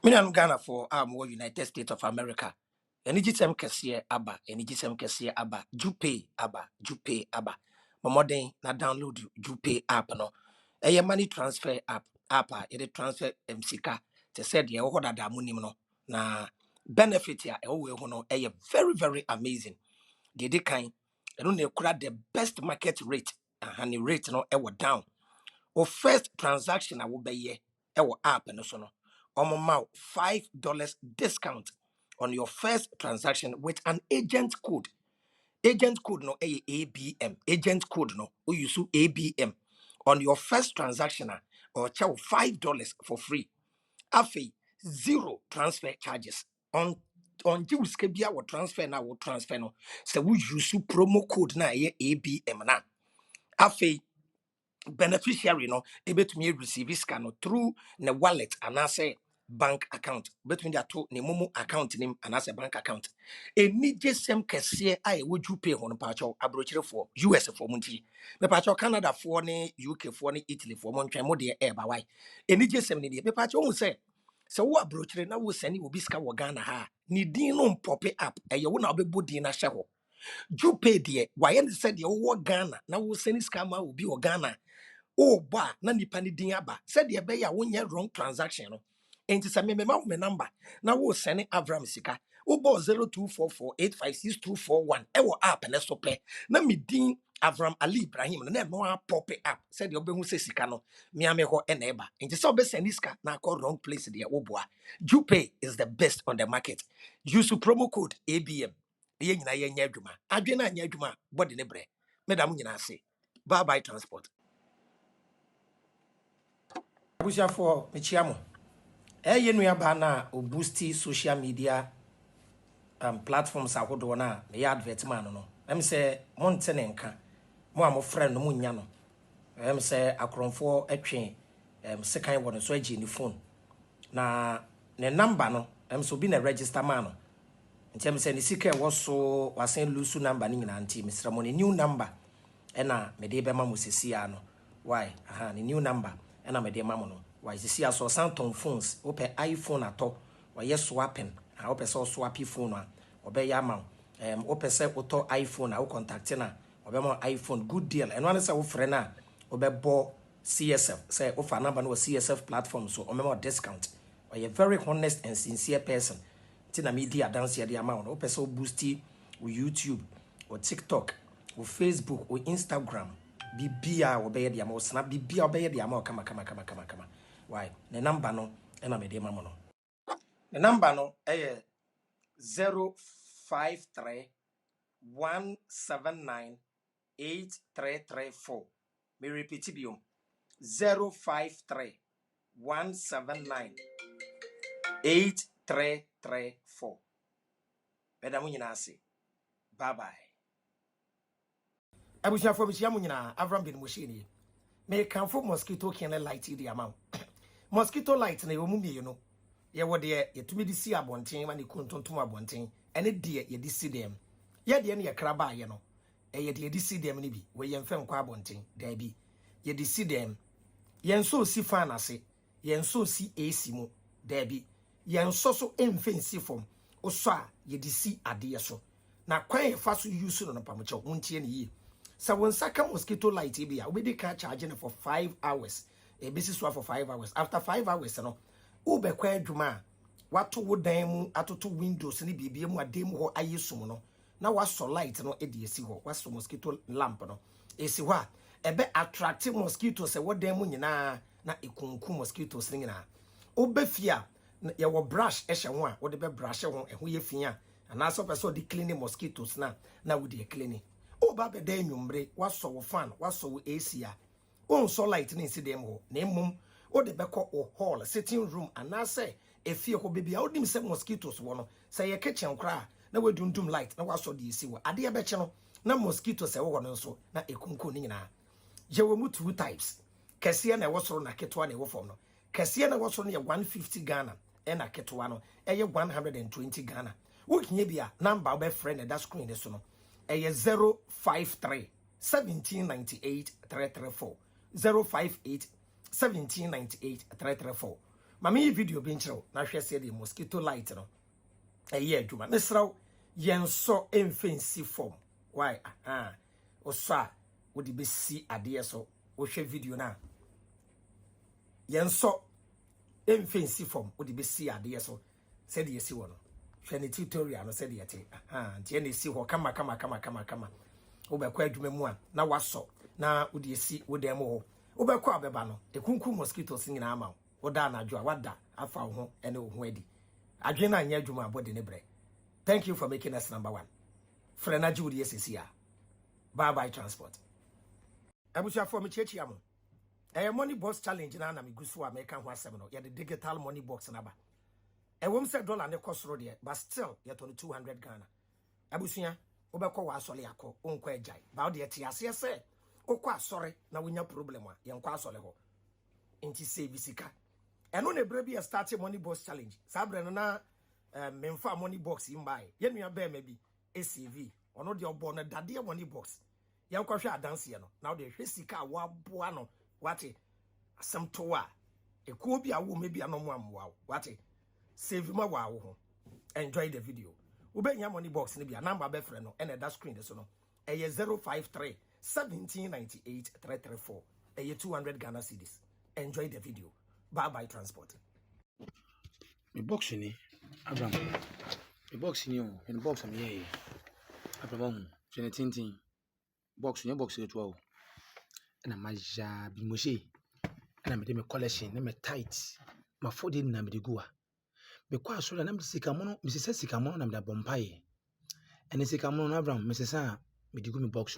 Minan Ghana for United States of America. Enigisem kesiye aba, enigisem kesiye aba, Jupe aba, Jupe aba. Momodern na download Jupe app no. Eye money transfer app a transfer MCK. Te said ye ho dada munim no. Na benefit ya we ho no very amazing. De kind. Eno na kura the best market rate. And the rate no down. Or first transaction I will be ye app and so no. $5 discount on your first transaction with an agent code. Agent code no ABM. Agent code no we use ABM on your first transaction or chow $5 for free. Afi zero transfer charges on Jews kebia will transfer na will transfer no. So we use promo code na ABM na. Afi beneficiary no ebetumi receive scan no through the wallet and say bank account between that two ne momo account nim and as a bank account eni jesem kese a would you pay on pacho abrochire for US for munti me pacho Canada for ne UK for ne Italy for mon twan mo de e ba why eni jesem ne de me pacho hu say so wo abrochire na wo sani obi ska wo Ghana ha ni din no pop up e ye wo na obebo din na hye ho Jupe de why and said ye wo Ghana na wo sani ska ma obi wo Ghana. Oh, ba na nipa ni din aba. Said ye be ya wonye wrong transaction no. Enti sa me ma me number. Na wo send Avram sika. Wo bo 0244856241. E wo app na so pe. Na me din Avram Ali Ibrahim na no a pop up. Said ye obehu se sika no. Me ame ho e na eba. Enti so be send sika na call wrong place there wo boa. Jupe is the best on the market. Use promo code ABM. Ye nyina ye nya adwuma. Adwe na nya adwuma. Body ne bre. Medam nyina ase. Bye bye transport. Abusia for Michiamo. Eye nuaba na o boosti social media platforms ahodo na me advert man no. Em say monte ne nka. Mo am friend no munya no. Em say akronfo atwe sekan wo no so agi ni phone. Na ne number no em so bi na register man no. Ntem say ni sika wo so wasen lusu number ni nyina anti misra mo ne new number. Ena me de be ma mo sesia no. Why? Aha, ni new number. Ena me de ma mo no. Why see aso Samsung phones open iPhone ato why swapping a open so swap phone a obe ya ma open say auto iPhone a wo contact na obe mo iPhone good deal and one say wo frɛ na obe bo CSF say offer number no CSF platform so omo discount or a very honest and sincere person tina media dance ya the amount open so boosty with YouTube or TikTok or Facebook or Instagram bibia obey the amount snap bibia obey the amount kama why the number no ena me de mama no the number no 053-179-8334 me repeat biom 053-179-8334 beda mu nyina ase bye bye abusia for bisia mu nyina Avram bin Mushini me kan for mosquito can light the amount mosquito light na yo mumie no ye wo de ye tumi di si abonten ma ne kuntontom abonten ene de ye di si dem ye de ne ye kraba ye no ye de di si dem ne bi we ye mfem kwa abonten da bi ye di si dem ye nso si fan ase ye nso si AC mu da bi ye nso so emfen si fom oso a ye di si ade ye so na kwan ye fa so use no pamoche wontie ne yi sa won saka mosquito light bi a we dey can charge for 5 hours a business for 5 hours. After 5 hours, no, ube kwa adwuma wato wo dan mu atoto windows ni bibie mu adem ho ayesum no na waso light no edi esi ho waso mosquito lamp no esi ho a ebe attract mosquitoes e wo dan mu nyina na ekunku mosquitoes ni nyina obe fia ye wo brush ehye ho a wo de be brush ho eho ye fia ana so person di clean mosquitoes na wo de clean oba be dan nwumbre waso wo fan waso wo AC a on so light ni incident ho na mum o de beko o hall sitting room anase efie ho bebia o dim se mosquitoes wo no se ye kitchen kra na wadundum light na waso de esi wo ade be che no na mosquitoes e wo no so na ekunku ni nyina je wo mu two types kese na wo soro na ketwa na wo fom no kese na wo soro na 150 Ghana e na ketwa no e ye 120 Ghana wo kinye bia number be friend na that screen so no e ye 053 1798 334 058 1798 334 mama video bi nkyerɛw na hwɛ sɛ the mosquito light no ɛyɛ adwuma mesraw yɛnsɔ emfensi form why osɔ a wodi besi adeɛ so wohwɛ video na yɛnsɔ emfensi form wodi besi adeɛ so sɛ de yɛsi wɔ no hwɛ ne tutorial no sɛ de yɛte ntia na esi hɔ kama wobɛkɔ adwuma mu a na wasɔ na wodi esi wodam hɔ wobɛkɔ abɛba no ekunku mosquitoes nyina ama woda anadwo a wada afa wo ho ene wo ho adi adwen na anya adwuma abode ne brɛ. Thank you for making us number 1. Frena Judy SCA. Bye transport. Abusia for me chechi amo. Money box challenge na mi gusu American ho asem no. The digital money box naba. Wom say dollar ne cost road there, but still yet on 200 Ghana. Abusia obekọ wa asole akọ onkọ ejai. Ba de tie ase se okọ asore na wonya problem a yenkọ asole ho. Enti save sika. Eno ne bre bi start money box challenge. Sabre no na memfa money box imbai ye nua be ma bi ACV ono de obo no dade money box ye nkwohwe adanse ye no na wo de hwe sika wo aboa no wate asem to a ekuo bi a wo me bi anomo amwa wate save ma wa wo ho. Enjoy the video. Ubenya money box ni bi number be frɛ no and that screen so no eye 053 1798 334 eye 200 Ghana cedis. Enjoy the video. Bye transport. Me box ni Abraham, the box in you, and box am here. Abraham, Tintin, box in your box 12. And a maja be mushy. And I made a collection, name a tight. My 4 na me de goa. Because so I'm Sikamono, Mrs. Sikamono, and the Bombay. And the Sikamono Abraham, Mrs. me de gumi box.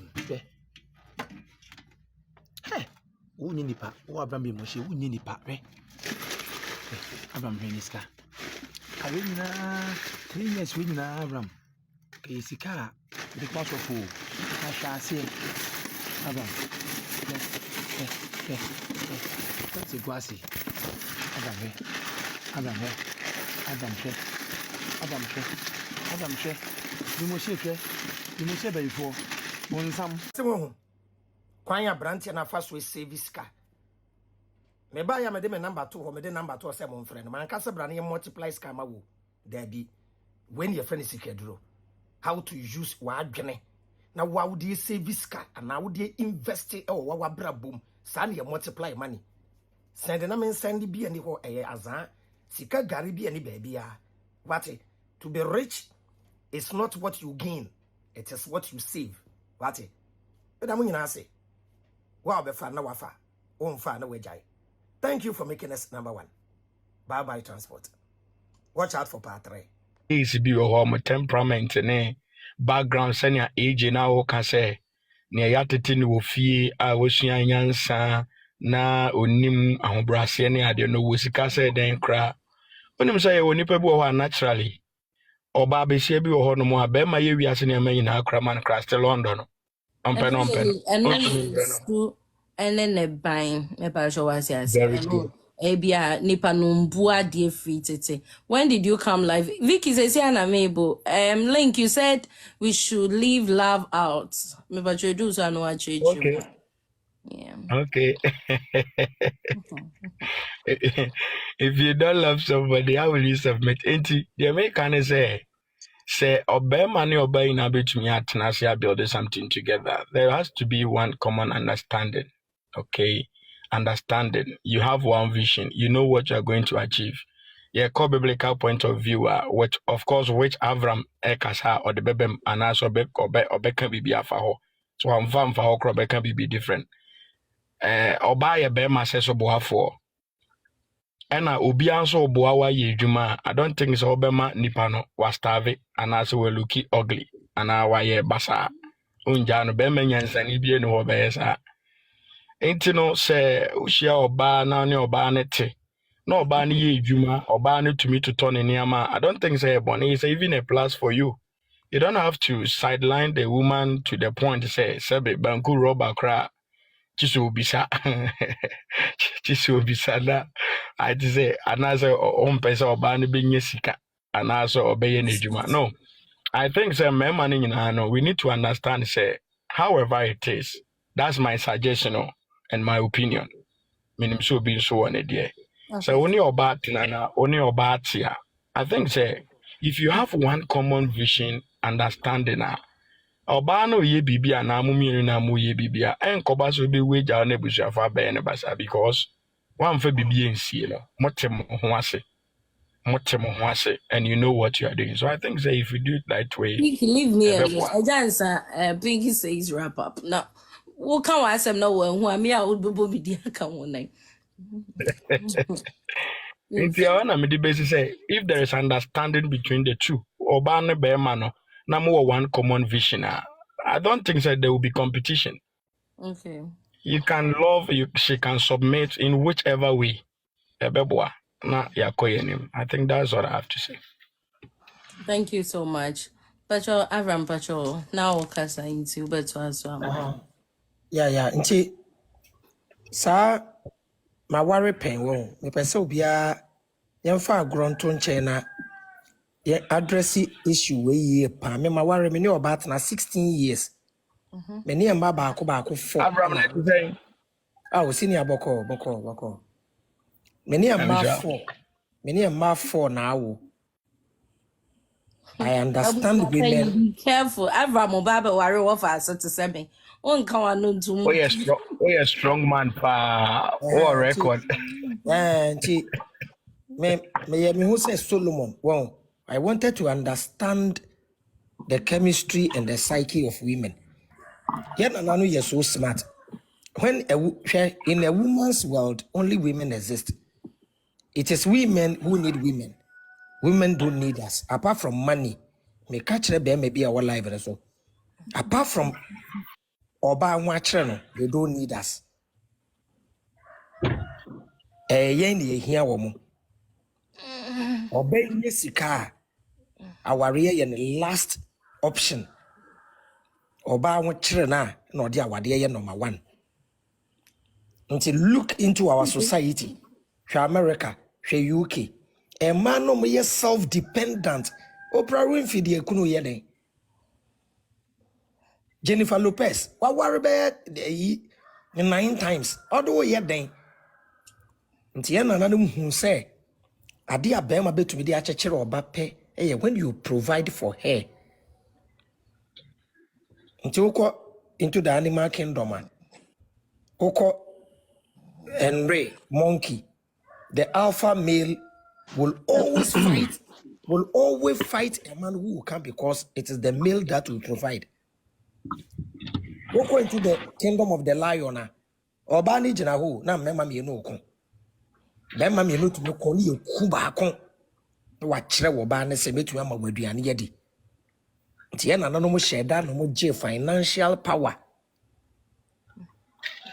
Hey, who need the pa, who Abraham be mushy, who need the pa, eh? Abraham Reniska. I win na 3 years win na Abraham. Okay, sika the class of fool. I shall say Abraham. That's a guasi. Abraham. You must say before. One some. Kwanya branch na first we service car. Me ba ya me de me number 2 ho me de number 2 say mon friend man ka se bra na multiply scam wo there be when your friend is secure how to use wa adwene na wa wo de service car na wo de invest e wo wa bra bom sa na multiply money send na me send bi ani ho azan sika gari bi ani ba bia what to be rich is not what you gain, it is what you save. What e da mo nyina say wa obefa na wafa o mfa na wajai. Thank you for making us number 1. Bye transport. Watch out for part 3. Is be your temperament ne background senior age na o ka say ne yatete ne wo fie a wosua nyansa na onim ahobrase ne ade no wo sika say den kra onim say wo nipa bi wo naturally oba be sie bi wo ho no mo a be ma ye wiase ne ma nyina kra man kra still London no and then a buying a partial was yes. Ebia nipa numbua dear free tete. When did you come live? Vicky says Yana Mabel. Link, you said we should leave love out. Me but you do so I know what you okay. Yeah. Okay. If you don't love somebody, how will you submit? The American say obey money obey na between atnasia build something together. There has to be one common understanding. Okay, understanding. You have one vision. You know what you are going to achieve. Yeah, core biblical point of view, which of course which Avram Ekasa or the Bebem and also Obe can be afaho. So I'm farm for how crop can be different. Oba ye bema says oboafo. Ena obi anso oboawa ye juma. I don't think so obema nipano was starve and also we looky ugly and our ye basa. Unjano bema nyansa ni bi no obesa. Enti no se ushia oba na ne oba ne te no oba ne ye adwuma oba ne tumi to turn niama. I don't think say bonny is even a plus for you. You don't have to sideline the woman to the point say sebe banku roba kra chisu bisa na I say anasa ompesa oba ne benye sika anasa obeye ne adwuma. No, I think say me man no, we need to understand say however it is. That's my suggestion and my opinion. Meaning so being so on a day. So Okay. only about na only about here. I think say if you have one common vision, understanding ɔbaa no yɛ biribi a na mo mmienu na mo yɛ biribi a ɛnkɔba so be wage a na ebusuafo abɛyɛ ne basa because wamfa biribi nsie no mote mo ho ase and you know what you are doing. So I think say if you do it that way, Pinky, leave me alone. ɛbɛboa. Pinky says wrap up. Now, what can I say no one who I mean I would be the account one night. Nti ɛhɔ na mede bɛsi sɛ if there is understanding between the two, ɔbaa ne bɛrima no na mowɔ one common vision I don't think that there will be competition. Okay. You can love, she can submit in whichever way. Ɛbɛboa na yɛakɔ yɛn anim. I think that's what I have to say. Thank you so much. Pacho, Avram Pacho, now Kasa into better as well. Yeah. Nti sa ma worry pen wo. Me pese obia yemfa agro nto nche na ye address issue we ye pa. Me ma worry me ne oba na 16 years. Me ne mba baako 4. Abraham na ti saying. Ah, senior boko. Me ne mba 4. Me ne mba 4 na awo. I understand women. Be careful. Avram Baba worry what for so to say me. On can no do. Oh yes, strong man pa. Oh record. Nti me who say Solomon. Well, I wanted to understand the chemistry and the psyche of women. Yet Nano, you're so smart. When in a woman's world, only women exist. It is women who need women. Women don't need us. Apart from money, me catch the bear maybe our life and so. Apart from Oba Wachano, they don't need us. Yen here woman. Obey Yesika, our real and last option. Oba Wachana, no dear, what dear number one. Until look into our society, for America, for UK. A man no more self-dependent. Oprah Winfrey de kunu yede. Jennifer Lopez. What worry about 9 times? Although yede. Nti ya na nanu hu say ade abema betumi de achechere oba pe when you provide for her. Nti ukọ into the animal kingdom ukọ Henry monkey, the alpha male will always fight a man who will come because it is the male that will provide. Go into the kingdom of the lion. Obani jina ho na mema me no ko. Bema me no to me ko ni eku ba ko. Wa kire wo ba ne se metu ama waduane yedi. Nti ye na no mo sheda no mo je financial power.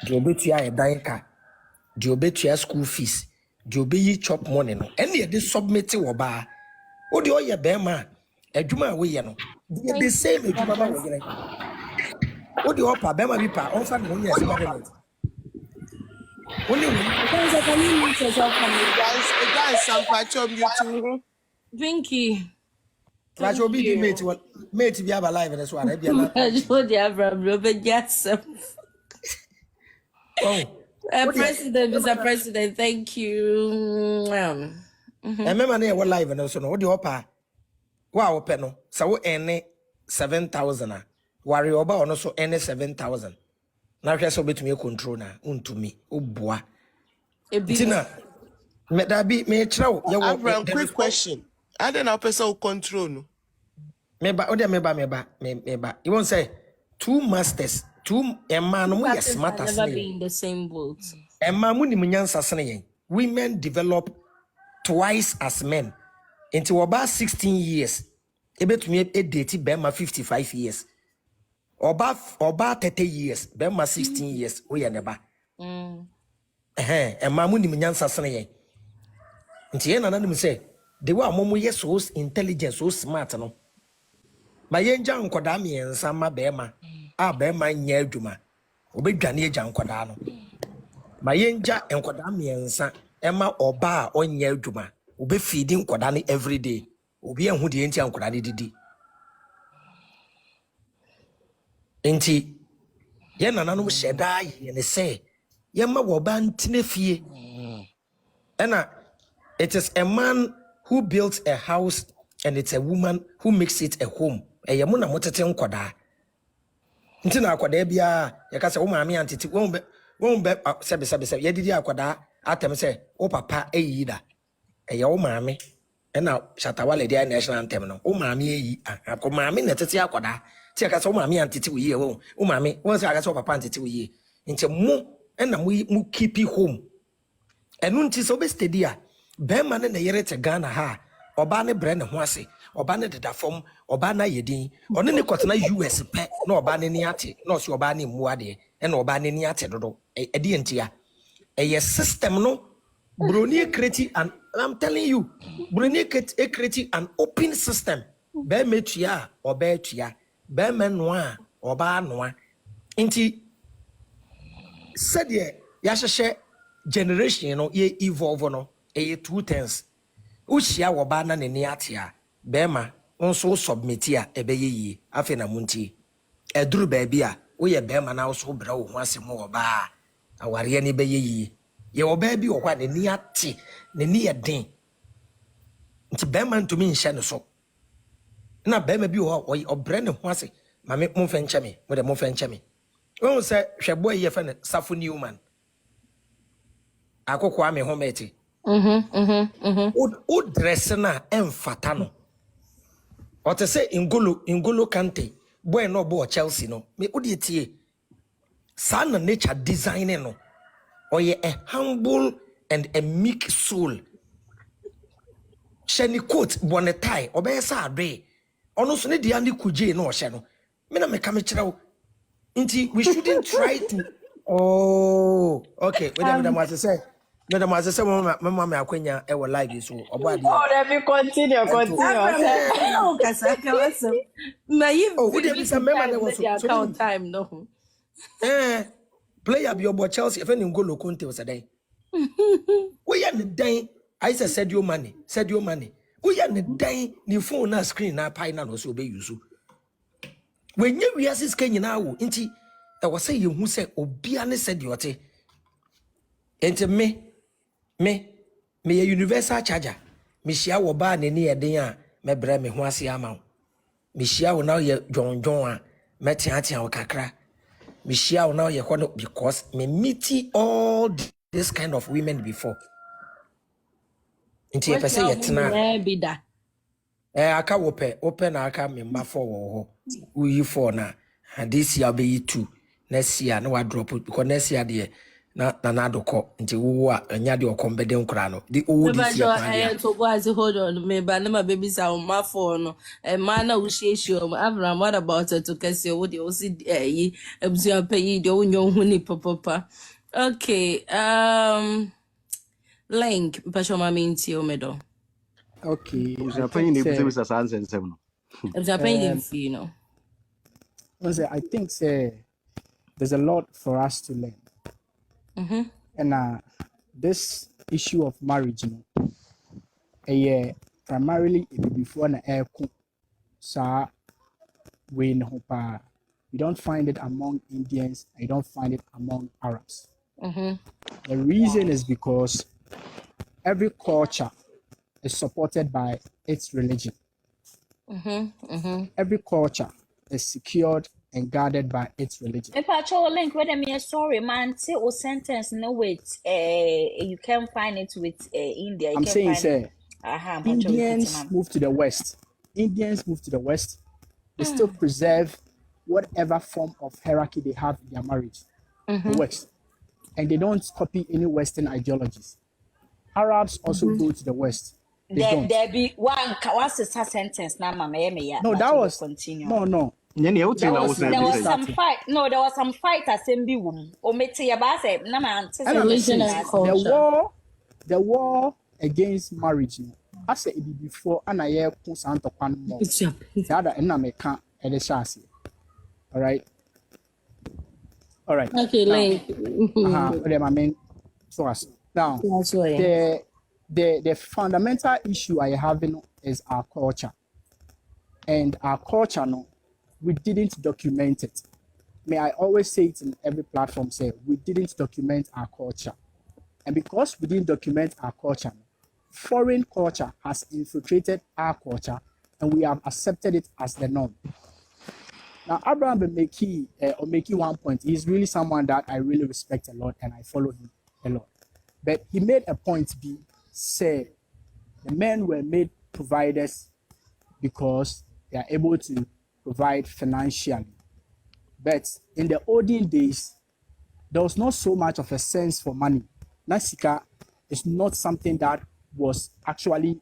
The obetua e dan ka. The obetua school fees. The obeyi chop money no. Any de submit wo ba. O de oye bema adwuma we ye no. The same adwuma ba wo ye. O de opa bema bi pa on fa no ye experiment. Only Can you mute yourself from me? Guys, some patch you too. Pinky. But you'll be mate be have a live in this one. I be a Pacho the Avram Robert Jackson. President, Mr. President, thank you. Remember near what live and also no the opa. Wow, penno. So any 7,000. Worry about also any 7,000. Now just obey to me control na unto me. Oh boy. Tina. Me that be me chow. Abraham, quick question. I don't know person control no. Meba. You won't say 2 masters, 2 man no more smart as never be in the same boat. Man muni munyansa sene. Women develop twice as men. Into about 16 years. Ebe to me a date bema 55 years. Oba 30 years, bema 16 years. We are never. Mamu ni munyansa sene. Nti ye na nanu say the way amomo ye so intelligent, so smart no. Ma ye nja nkoda miensa ma bema. Bema nya adwuma. Obedwane agya nkoda no. Ma ye nja nkoda miensa ema oba onya adwuma. Obe feeding nkoda no every day. Obi ehu de enti nkoda no didi. Enti ye nananom sheda ye ne say ye ma wo ba ntine fie. And it is a man who builds a house and it's a woman who makes it a home. Eye mo na motete nkoda. Nti na akoda bia ye ka se wo maame antete won be sebe ye didi akoda atem se wo papa eyi da. Eye wo maame na shatawale dia national anthem no. Wo maame eyi ko maame na tete akoda. Ti ka se wo maame antete wo ye wo. Wo maame won se aka se wo papa antete wo ye. Nti mo na mu keep home. Enu nti so be steady a be man na yere te Ghana ha oba ne bre ne ho ase oba ne deda fom oba na yedin one ne kotena US pe na oba ne ni ate na so oba ne mu ade e na oba ne ni ate dodo e de ntia e system no broni create and I'm telling you broni create an open system be metua oba etua be menwa oba noa nti said ye yahye generation no ye evolve no e two things ushia wo ba na ne ate a bema nso submit a ebeye yi afi na munti eduru ba bia wo ye bema na wo so bra wo ho asem wo ba aware ne beye yi ye wo ba bi wo kwa ne ate ne ne yeden nti bema ntumi nhye ne so na bema bi wo obre ne ho ase ma me mo fenche me mo de mo fenche me won se hwebo ye fa ne Safo Newman akokwa me ho meti o dress na emfata no o te say Ngolo Kante boy no bo Chelsea no me odi tie sa na nature design no oye a humble and a meek soul shani coat bonetai obey sa adwe ono so ne dia ne kuje no ohye no me na me ka me kire wo nti we shouldn't try to oh okay madam as I say madam as I say mama me akwanya e wo live so obo ade Oh, let me continue. Oh, kasaka wasem. Ma you oh we dey say mama na was so count time no. Player bi obo Chelsea e fe ni Ngolo Kante was dey we ya ne dan I say Sadio Mane we ya ne dan ni phone na screen na pai na no so be use when you wiase ska nyina wo nti e wo say yehu say obia ne said yote enti me ye universal charger me hia wo ba ne ne eden a me bra me ho ase ama me hia wo na ye dwonjon a me tiatia wo kakra me hia wo na ye ho no because me meet all this kind of women before nti e pese ye tena Be da. aka open na aka me mba for wo ho uyi for na this year be 2 next year na wa drop because next year de na adoko nti wo a anya de okombede nkura no the old this year I to was hold on me ba na my baby sa ma for no e ma na wo hiesie o Abraham what about it to kase wo de o si yi abusua pa yi de onyo hu ni papa okay link passion ma minti o medo Okay, Who's I paying think the say, business as and seven? abusua pa yi fi no I think say there's a lot for us to learn. And this issue of marriage, primarily before na air sa we no pa. You don't find it among Indians. You don't find it among Arabs. The reason is because every culture is supported by its religion. Every culture is secured and guarded by its religion. If I show a link, whether me sorry, man, say or sentence, no wait, you can find it with India. You I'm can saying, find say, Indians move to the West. They still preserve whatever form of hierarchy they have in their marriage. The West. And they don't copy any Western ideologies. Arabs also go to the West. There be what's the sentence now, mama? No, that was continue. no. There was some fight. No, there was some fight at Sembi womb. Or Mete Yabase, Naman, the war against marriage. I said it before, and I hear Santo Pan more. The other and I can't at chassis. All right. okay link My main source. Now, the fundamental issue I have is our culture. And our culture, no, we didn't document it. May I always say it in every platform, say we didn't document our culture. And because we didn't document our culture, foreign culture has infiltrated our culture and we have accepted it as the norm. Now, Abraham Omeki one point, he's really someone that I really respect a lot and I follow him a lot. But he made a point say the men were made providers because they are able to provide financially. But in the olden days, there was not so much of a sense for money. Nasika is not something that was actually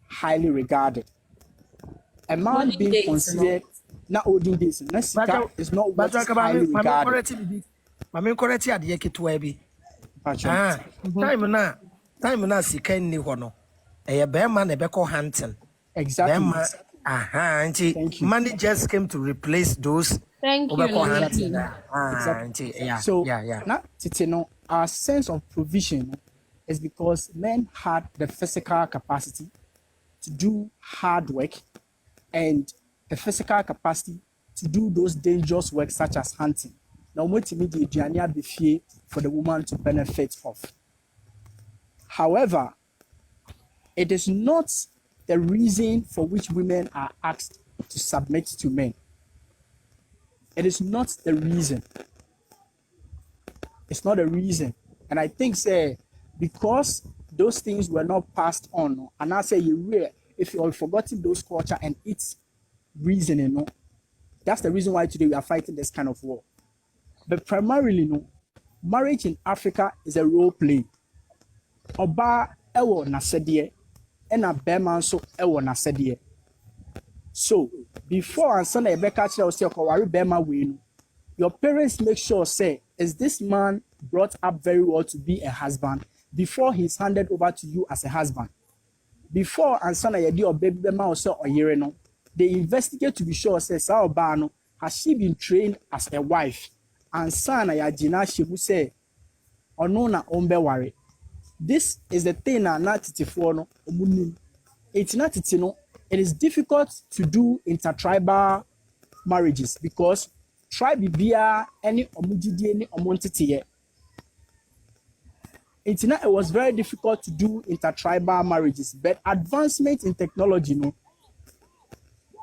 highly regarded. A man Olden being days, considered, not olden days, Nasika is not what is highly regarded. Mame correct ya de ketewa bi. Time na sika ni ho no. Eye be man na be call hunting. Exactly. Money just came to replace those. Thank you. Exactly. Yeah. So now, Titino, our sense of provision is because men had the physical capacity to do hard work and the physical capacity to do those dangerous work such as hunting. Now, what to me the for the woman to benefit of. However, it is not the reason for which women are asked to submit to men. It is not the reason. It's not a reason. And I think, say, because those things were not passed on, and I say if you have forgotten those culture and its reasoning, that's the reason why today we are fighting this kind of war. But primarily, marriage in Africa is a role play. Oba ewo nasedie, ena bema so ewo nasedie. So before and son Rebecca your parents make sure say, is this man brought up very well to be a husband before he's handed over to you as a husband? Before and son or baby or year no, they investigate to be sure say Saobano has she been trained as a wife and son ayajina she who say or no na ombe worry. This is the thing na no it's not it is difficult to do intertribal marriages because tribe bia any omujidie any omontete. It was very difficult to do intertribal marriages, but advancement in technology,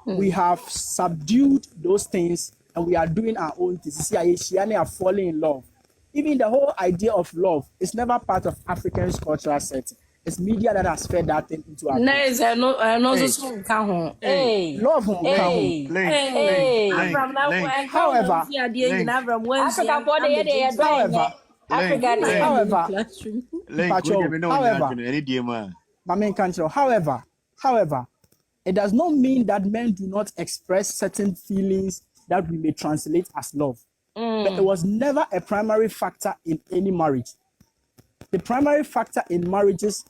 we have subdued those things and we are doing our own things. See, are falling in love. Even the whole idea of love is never part of African cultural setting. It's media that has fed that thing into our nice, I know so can love however, it does not mean that men do not express certain feelings that we may translate as love. But it was never a primary factor in any marriage. The primary factor in marriages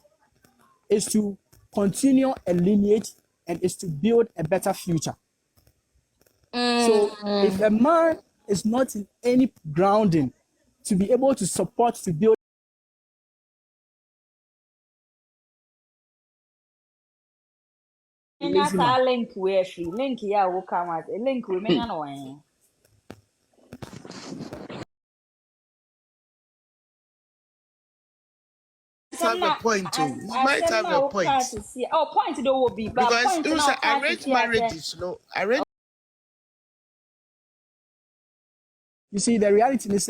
is to continue a lineage and is to build a better future. So if a man is not in any grounding to be able to support to build link where she link ya will come at a link women annoying. Have a point too. You might have a point. Point there will be because it was arranged marriages, arranged. You see, the reality is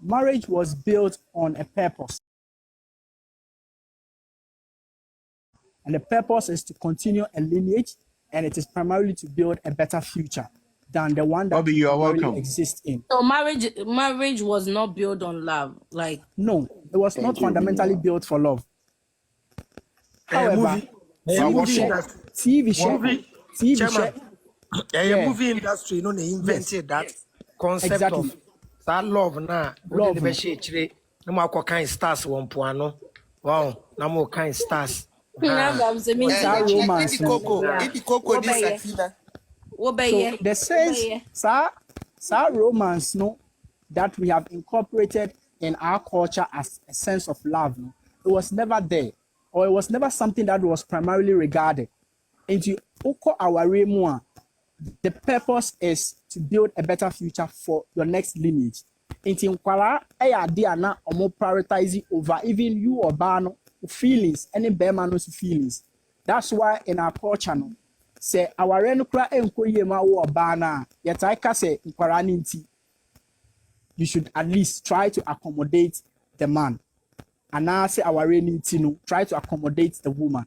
marriage was built on a purpose. And the purpose is to continue a lineage, and it is primarily to build a better future than the one that Bobby, you are welcome. exists in. So marriage was not built on love, like no, it was not fundamentally built for love. However, TV show, movie industry, they invented that concept of that love na love be share na mo kind stars one poano. Wow, na mo kind stars. Romance. So the sense, romance, that we have incorporated in our culture as a sense of love, it was never there, or it was never something that was primarily regarded. Into our the purpose is to build a better future for your next lineage. Inti nkwara ade ana omo prioritize over even you or no feelings any bema no feelings. That's why in our culture no say our renukra enko yema wo oba na yetai ka say nkwara nti you should at least try to accommodate the man. And I say our nti no try to accommodate the woman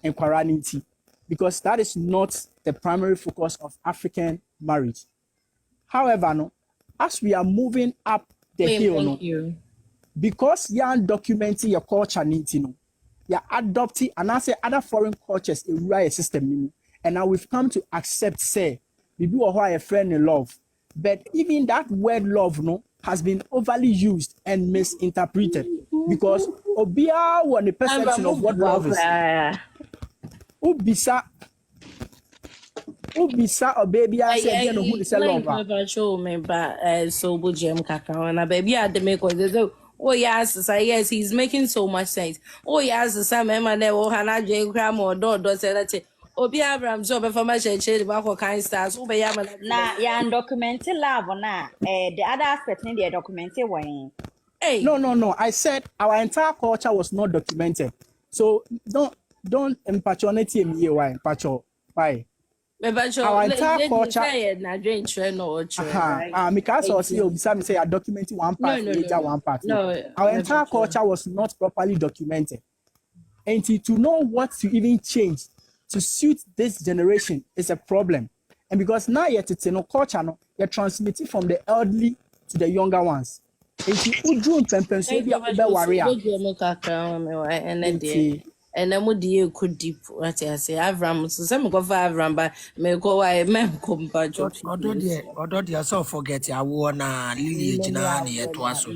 nkwara nti because that is not the primary focus of African marriage. However, no, as we are moving up the hill, no, because you are documenting your culture, no, you are adopting and I say other foreign cultures a right system, and now we've come to accept, say, maybe a friend in love, but even that word love, no, has been overly used and misinterpreted because obia one the perception of what love is. Ubisa or baby I said you know who is a lover. Like show me but so bujem kaka na baby at the make oh yes yes he's making so much sense. Oh yes some man there oh hana jay cram or do say that Obi Abraham so be for my church ba ko kind stars wo be ya na ya document love na the other aspect in the document when hey No. I said our entire culture was not documented. So don't importunate me why pacho why. Our entire culture na dream trend or right? because I see Obisa me say are documenting one part later one part. No, our entire culture was not properly documented. And to know what to even change to suit this generation is a problem. And because now yet it's no culture no, you're transmitting from the elderly to the younger ones. And to udru pempen so be a warrior. And then what do you could deep what I say Avram so some go for Avram but me go why me come back Odo dia so forget awo na lily ejina na yeto aso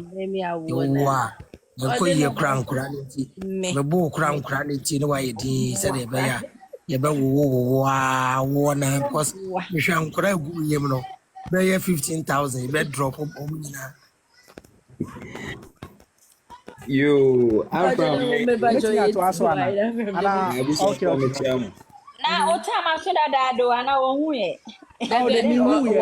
yowa yanko ye kran nti me bo kran nti no waye din se de be ya ye be wo awo na because me hwa nkora gu yem no be ye 15,000 be drop omuna. You Abraham Okay. na otama so dada do ana wo hu ye Oh, they mean who you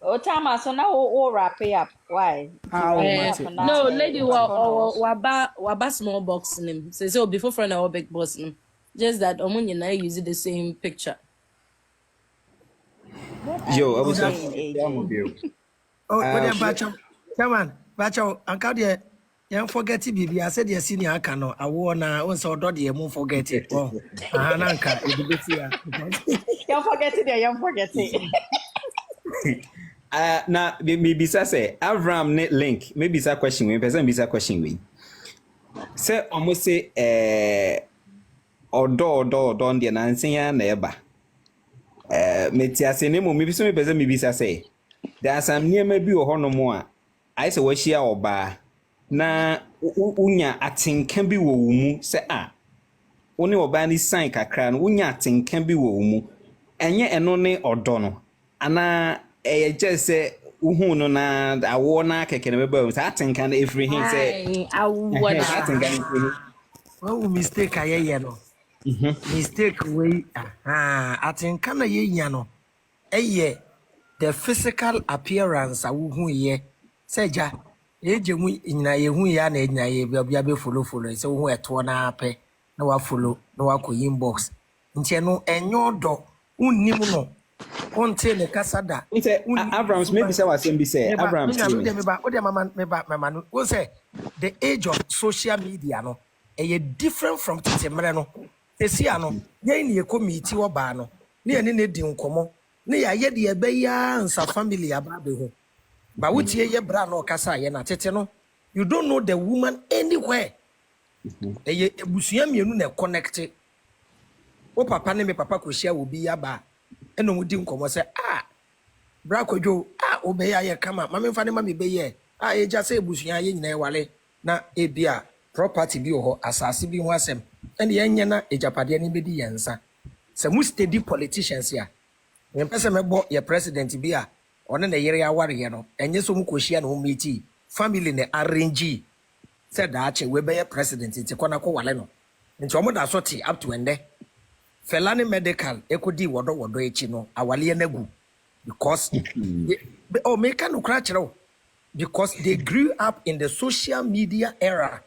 otama so na wo wrap it up why no lady waba small box name say before friend our big boss name just that omunye na use the same picture. Yo, I was Oh, but bacho come on bacho anka de yan forget bibi I said yes senior aka no awo na won so do de mu forget it oh na nka edubeti ya you forget it na maybe say Abraham net link maybe it's a question we person be a question we say almost say odo don de na nsen ya na eba metiase ne mo maybe so me person maybe say there are some near maybe o hono mo a I say we share oba na unya atenka bi wo mu se woni oba ni sign kakra no unya atenka bi wo mu enye eno ne odo no ana je se uhu no na awo na keke ne beba sa atenka na every hin say awo na atenka ni oh mistake ayeye no mistake we atenka na ye nya no eye the physical appearance awuhu ye seja eje mu nyina ye hu ya na nyina ye bia be follow se hu eto na ape na wa follow na wa ko inbox ntie no enyo do unnim no onte ne kasada Abraham maybe say was be say Abraham mama no wo say the age of social media no e different from tetemre no esia no ye ne committee wo ba no ne ne di nkomo ne ya ye de ebe ya nsa family aba be ho ba wutie ye bra no kasa ye na tete no you don't know the woman anywhere ye ebusuya mienu na connect o papa ne me papa ko hia obi ya ba eno mu di nkomo se bra kodwo o be ya ye kama ma me fa ne ma me be ye e ja se ebusuya ye nyina e wale na ebia property bi ho asase bi ho asem ene ye nya na ejapade ne be di yensa se mu steady politicians ya me pese me bo ye president bi a one na yere ya ware ye no enye so mu kohia na o meeti family ne arrange said that we be president nti kona ko wale no nti omo da so ti up to ende felani medical ekodi wodo echi no awale ye nagu because o me ka no kra kire because they grew up in the social media era.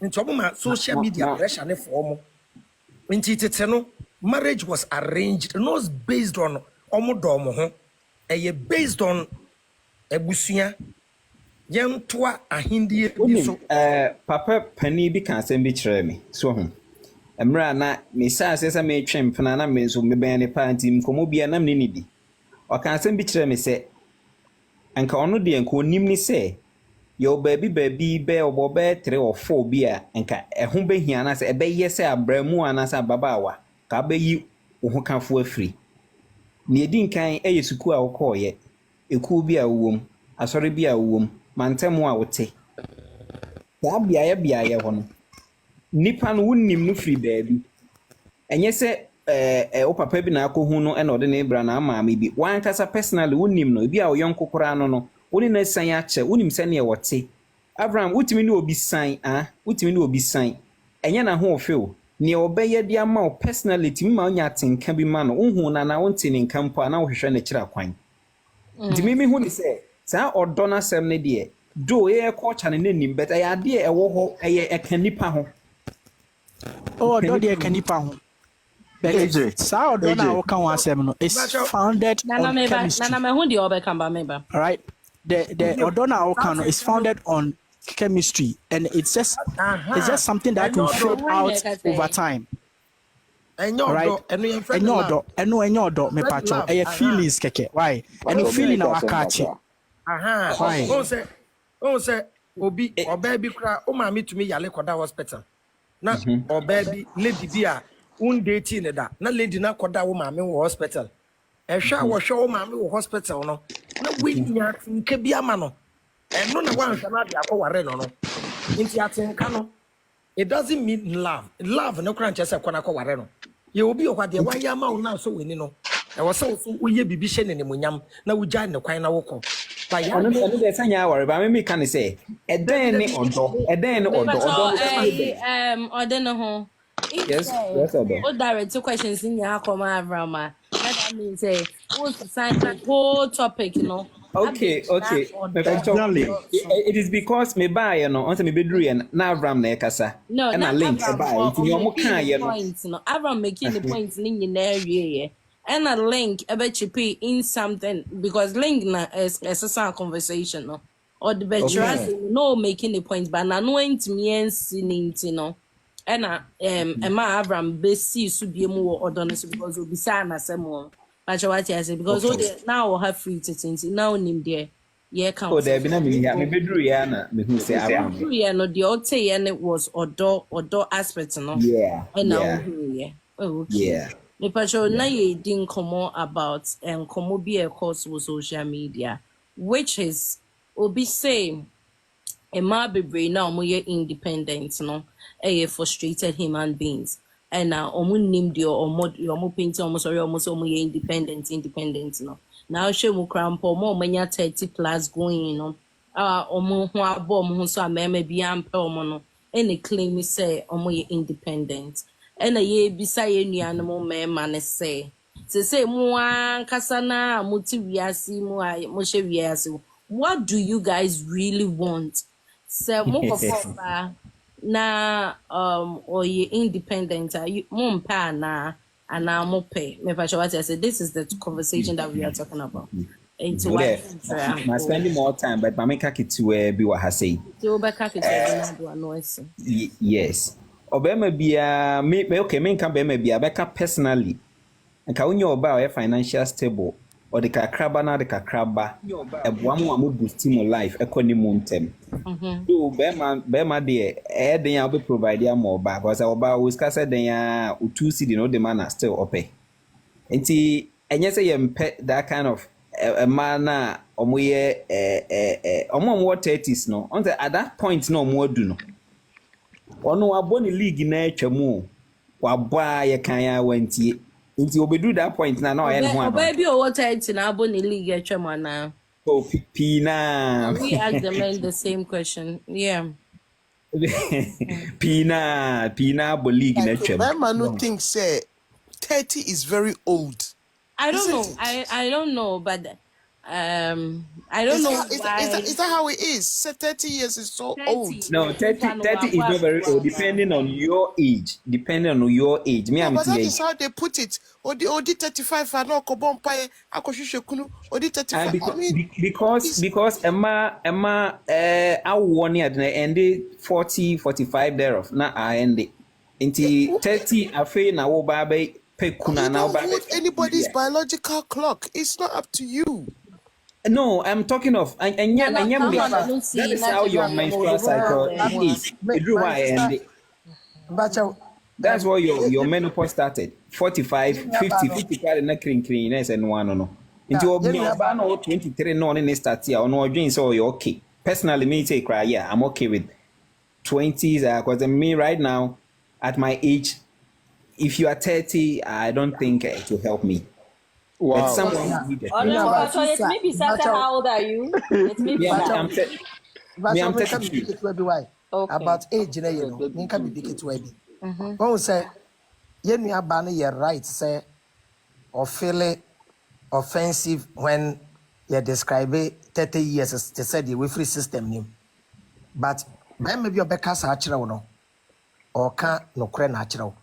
In social media pressure ne form. Marriage was arranged, not based on omodomo ho. Based on ebusuya. Yentoa ahindie bi so. Papa pani bi kan asɛm bi kyerɛ me. So ho. Emra na me sa asɛsɛ me twem pena na me so me bɛn ne panti mkomo bia na me ni di. Ɔka asɛm bi kyerɛ me sɛ anka ɔno de anka onim ni sɛ yo baabi bɛ ɔbɔ bɛ 3 or 4 bi a anka ɛho bɛhia na sɛ ɛbɛyɛ sɛ abramu ana sɛ ababaawa ka bɛyi wo ho kafo afiri. Ne edi nkan ɛyɛ suku a wokɔɔyɛ. Eku bi a wowom, asɔre bi a wowom, mantemu a wote. Saa biaye hɔ no. Nipa no wonnim no firi baabi. Ɛnyɛ sɛ o papa bi na akɔhu no ɛna ɔde ne bra na amaame bi. Wankasa personally wonnim no. Ebi a ɔyɔnko koraa no. Woni na san akyɛ, wonim sɛ ne wɔte. Abraham, wotimi ne obi san, wotimi ne obi san. Ɛnyɛ na ho ofew. Ne ɔbɛyɛ de ama o personality mi ma onya atenka bi ma no. Unhu na wonte ne nka mpo na wohwehwɛ ne kyira kwan. Ntimi mi hu ne sɛ saa ɔdɔ na sɛm ne de do ye culture ne nim but ɛyɛ ade ɛwɔ hɔ ɛyɛ ɛka nipa ho. Oh, ɔdɔ de ɛka nipa ho. But saa ɔdɔ na woka ho asɛm no is founded on chemistry. Nana me hu de ɔbɛka ba meba. All right. The ɔdɔ na woka no is founded on chemistry, and it's just something that will fade out over time. Right? Enyo do me pacho. Feelings keke. Why? And feeling our catch. Why? Say obi obaby kra o ma me to me yale koda hospital. Na obaby lady bia un date ne da. Na lady na koda wo ma me wo hospital. Ehwa wo hwe wo ma me wo hospital no. Na we nya nke bia ma no. Eno na wan hwa na de akọware no no. Nti atenka no. It doesn't mean love. Love no kran chese kwana akọware no. Ye obi okwa de wan ya ma wo na so weni no. E wo so uye bibi hye ne munyam na wugya ne kwan na wokọ. Ba ya no de sanya worry ba me kan say eden ne odo odo no ho. Yes, odo. O direct questions in your come Abraham. That means say what's the whole topic, you know. Okay. It is because me buy no on me bedru ye na Abraham na ekasa. No, na link e buy nti you mo kan ye no. Abraham making the point ni nyina awie and a link ebe chippy in something because link na is a conversation no. Or the better no making the point but na no intimi no. And Emma Abraham besi su bi mu wo odo no so because obi sa na semo. But what I say because now have free to now nim there. Yeah, count. Oh, there be na me bedru ya na me hu say Abraham. Bedru ya no the ote ya ne was odo aspect no. Yeah. And now yeah. Oh, okay. Yeah. Me pacho na ye din komo about komo bi e course with social media which is obi say e ma bebre na omo ye independent no. Frustrated human beings. And now nim the omo painting almost independent no. Now she mu crampo more many 30 plus going, you know. Omo ho abo omo so ameme bi ampe omo no. Any claim say omo ye independent. And a ye bisa ye nuanom mema ne say. Say mu ankasa na muti wiase mu mo hye wiase. What do you guys really want? Say mo kofa na or ye independent mum pa na ana mo pay me fa what I said this is the conversation that we are talking about. It's why I'm spending more time but mama ka kitu bi wa ha say you be ka kitu do noise. Yes obema bia me okay me nka bema bia be ka personally nka onye oba o financial stable or the kakraba na the kakraba eboamu amu boost mo life ekoni mo ntem do bema de den ya be provide am oba because oba we scarce den ya utu cedi no the man still ope enti enye say yempe that kind of a man na omoye omo 30s no on at that point no omo adu no ono aboni league na atwamu wabaa ye kan ya wantie until we do that point now I know baby or what in abo ni league atwam na oh pina we ask the men the same question yeah pina abo league na atwam my man no think say 30 is very old. I don't know but I don't know why. Is that how it is? So 30 years is so 30. old. No, 30 is not very old, depending on your age. Depending on your age. Me, No, I'm but that saying. is how they put it. Odi 35 and no kobompaye akoshishe kunu. Odi 35. I mean, Because Emma I won it and the 40-45 thereof. Na I end it. Into 30 afe na wo ba be pekuna you na wo don't ba hold anybody's be. biological clock. It's not up to you. No, I'm talking of and that is how your menstrual cycle is. It drew why and that's why your menopause started. 45, 50, 55 na clean na say no one no. Into obiaba no 23 no ne start here no odwin say you okay. Personally me say cry yeah, I'm okay with 20s because me right now at my age if you are 30 I don't think it will help me. Wow. But someone needed. So it may be certain. How old are you? It may be I'm I'm 32. okay. About age, you know, minka be big to be. When say, yen me abana ye right, say, or feel it offensive when you describe it 30 years as they said the free system name. But when maybe your becas natural no, or can't no credit natural.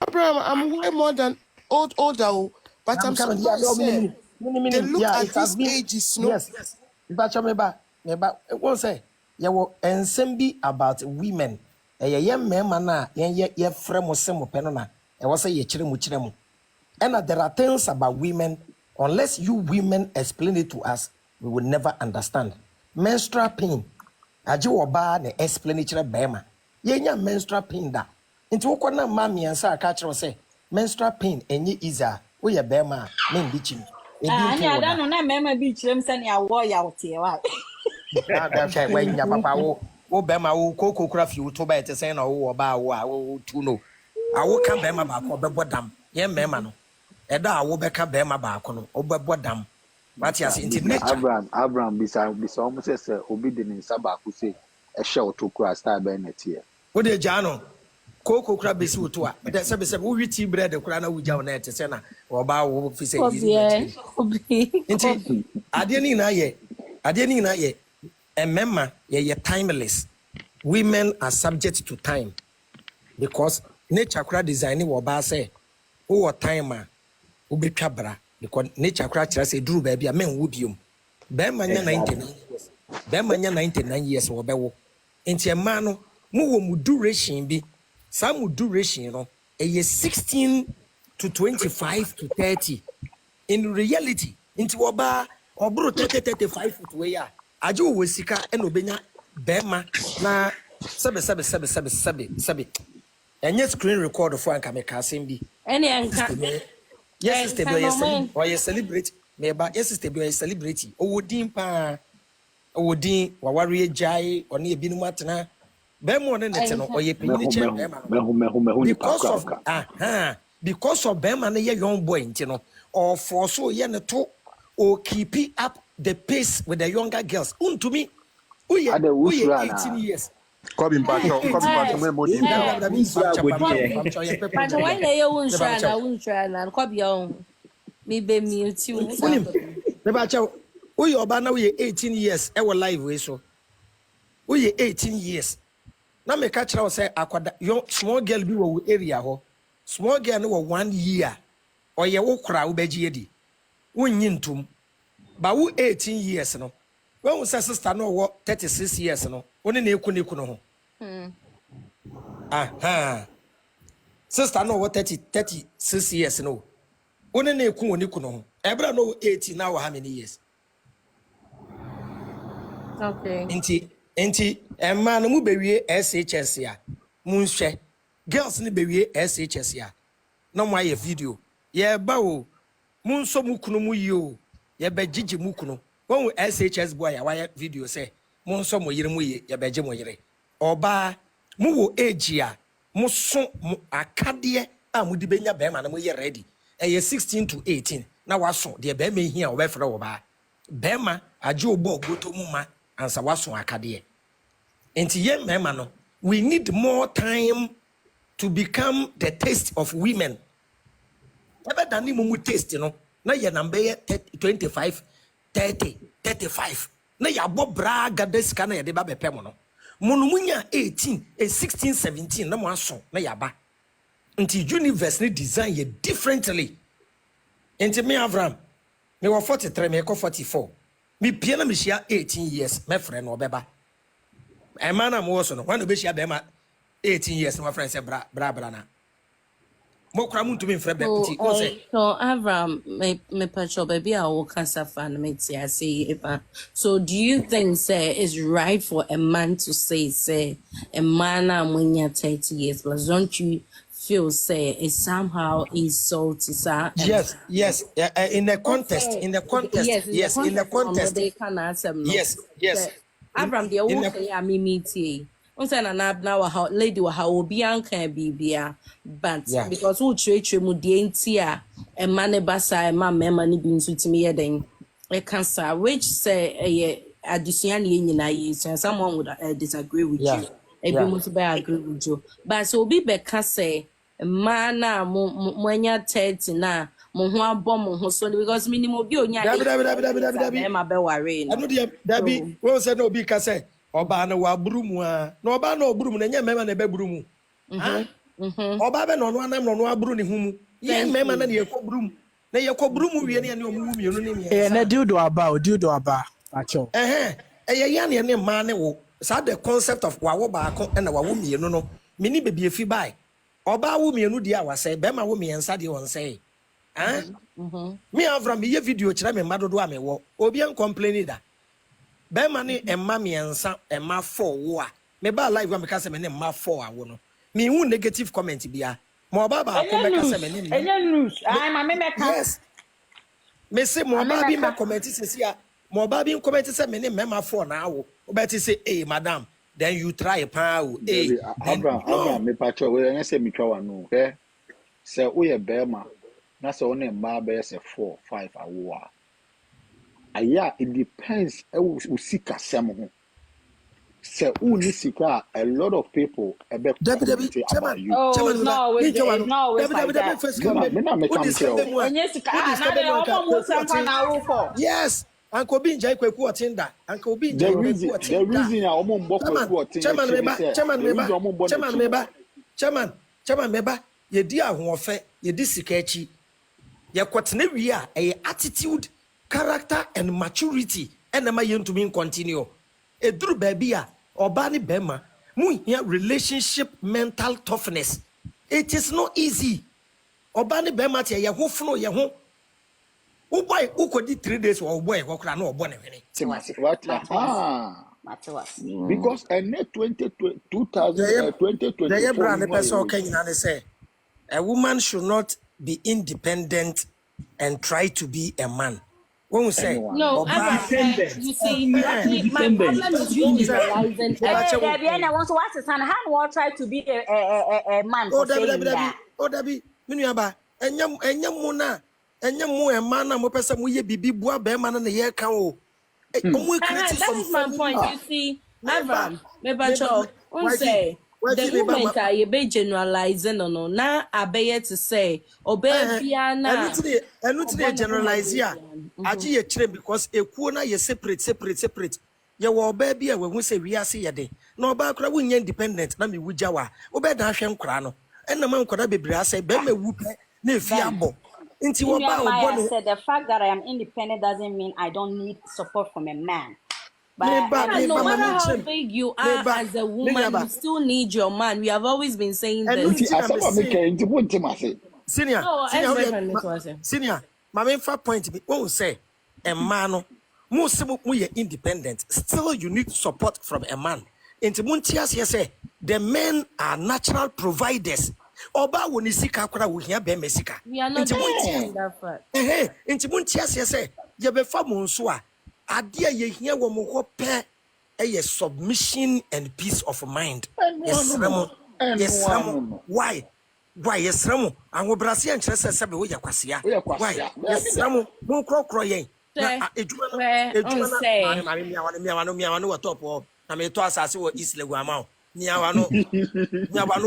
Abraham, I'm way more than older, but I'm coming. surprised. They look at these been, ages, no? Yes. But it won't say, you will and be about women. A young man, na ye frame or some penona, and was a ye chiremu. And there are things about women, unless you women explain it to us, we will never understand. Menstrual pain. Aji oba ne explain it to bema. Yenya menstrual pain da. Into ukona mami and sa catch say menstrual pain enye iza. We ya bema men bichim. I don't know. Na mema beach. Them send ya war out here. Why? That's why ya papa wo bema wo koko craft you to buy it say na wo oba wo tu no. Awo ka bema ba ko bebo dam. Ye mema no. Eda awo beka bema ba ko no obebo dam. What you see in nature. Abraham bisa almost say obi de nsa ba ku say e hye otokura style be net here. Wo de jano koko kura besi woto a de se wo witi bread kura na wuja na ete se na oba wo fi say nti ade ni na ye emema ye timeless. Women are subject to time because nature kura design wo ba say wo time a wo betwa bra because nature kura kira say duru ba bia men wo biom be manya 99 years be manya 99 years wo be wo nti ema no mu wo mu duration bi some duration no a 16 to 25 to 30 in reality into oba obro 35 foot way a aje wo sika e no benya bema na sebe enye screen record for anka me ka asem bi Any anka yes sister be you celebrate me ba yes sister be you celebrate owodin pa owodin waware jai one ebinu atena bema one net no oye penini che bema because of bema na ye young boy ntino or for so ye ne to or keep up the pace with the younger girls untumi uye 18 years Come back me mo di now. but why they unsure na kwabi on me be mute you me ba cha uye oba na uye 18 years e wo live we so uye 18 years na me ka kira o say akwada small girl bi wo area ho small girl no 1 year oye wo kura wo bagye di wonyi ntum ba wo 18 years no when we say sister no wo 36 years no one na eku no ho sister no wo 36 years no one na eku no ho ebra no 18 now how many years okay Enti emma no mu bewie SHS ya mu nhwe girls ni bewie SHS ya na mo aye video ye ba o mu nso mu kunu mu yi o ye be gigi mu kunu won SHS boy ya wa video say mu nso mo yire mu yi ye be gi mo yire oba mu wo age ya mu so akade a mu di benya be ma na mu ye ready ye 16 to 18 na waso de be ma hia o be frɛ wo ba be ma age obo ogoto mu ma ansa waso akade enti ye mema no we need more time to become the taste of women ebe dani mu taste no na ye number 25 30, 35. Na ya bo bra gada sika na ya de ba bepe mo no. Monumunya 18, 16, 17 na mo aso na ya ba. Nti universe ni design ye differently. Nti me Avram, me wa 43, me ko 44. Me pia na me shia 18 years, me friend no beba. E man na mo so no, wan be shia be ma 18 years my friend say bra na. Mo kra muntu me mfra be nti o say. So Avram, me pacho baby I will cancer fan me I say so do you think say it's right for a man to say a man amunya 30 years plus don't you feel say it somehow insulting sir? Yes, in the context, yes, They can answer no. yes. Avram the old say I meet unse na na wa lady wa ha obi anka bibia but because who twe mu de enti a e ma ne basa e ma mema ne bi nso timi ye den e cancer which say addition ye nyina ye someone would disagree with you e bi mo to be agree with you but so obi be ka say man na mo anya 30 na mo ho abom mo ho so because minimum obi onya e ma be worry no Dabi we say no obi ka say oba na wa burumu a na oba na oburumu na nya mema na be burumu oba be no no anam no aburu ne humu ye mema na ye ko burumu na ye ko burumu wie ne omumu mienu ne me na dildo aba acho ye ya ne ma ne wo sa the concept of wa wo ba ko na wa wo mienu no mini bebi efi bai oba wo mienu dia wa say be ma wo miensa de won say me Avram ye video kira me madodo a me wo obi en complain da be ma ne emma miensa emma 4 wo a me ba live wa me ka say me ne emma 4 a wo no me hu negative comment bia mo oba ba ko me ka say me ne enye news ai ma me meka yes me say mo oba bi me comment say a mo oba bi comment say me ne emma 4 na wo obeti say hey madam then you try pa o hey Abraham me pacho we enye say me twa wa no say wo ye be ma na say one mma be say 4 5 awo a aya it depends e sika sem ho say uni sika a lot of people about you no we yes Uncle Binja kweku otinda Uncle Binja kweku otinda the reason I omo mbok kweku otinda chairman meba ye di ahofe ye di sika echi ye kwotene wi a attitude character and maturity enema ye ntumi continue eduru baby a oba ni bema mu here relationship mental toughness it is not easy oba ni bema tie ye ho funu ye ho who boy who could 3 days or boy who could not born because and 2024 say a woman should not be independent and try to be a man. When we say no, you see, my problem is you generalizing. How try to be a man? Dabi, minuaba, enyamuna. Enya mu e man na mo pesa mo ye bibi bua be man na ye ka o that is my point. You see, Avram, say the moment I be generalizing no na abeye to say obey bia na enu generalize ya agi ye kire because ekuo na ye separate ye wo oba bia we hu say wiase ye de na oba kra wo nya independent na me wugya wa oba da hwe nkra no enna man kwada bebre ase be ma wu pe na efi abo. Said the fact that I am independent doesn't mean I don't need support from a man. But no matter how big you are as a woman, you still need your man. We have always been saying this. Senior, my main point be won't say a man most we independent. Still, you need support from a man. Into Muntias, say the men are natural providers. Oba woni sika kwara wo hia be mesika we are not doing that fact enti muntia se ye be fa mo nso a ade a ye hia wo mo ho pe submission and peace of mind. Yes why yes ramo anwo brase en kire se be wo ya kwasea why yes ramo mo krokro yen na eduma na miawa no top na me to asase wo East Lagos amount miawa no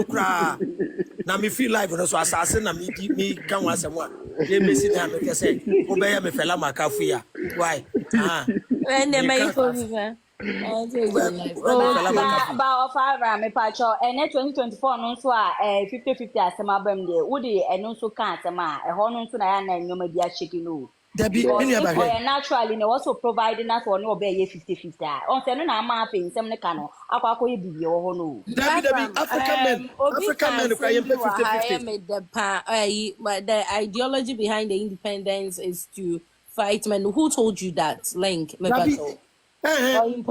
kra na me feel live no so asase na me kan wa asem a dey besi na me ke say obey me fela makafu ya why and then my phone But of Abraham, me pacho, and 2024 no so 50-50 asema bam de. Udi eno so kan asema e ho no so na ya na enyo media shaking no. Debbie, Naturally, no also providing us for no obey 50-50. On say no na ama afi nsem ne ka no. Akwa akwa ye bibi wo ho no. Debbie, African men cry 50-50. But the ideology behind the independence is to fight men. Who told you that? Link, me pacho. Who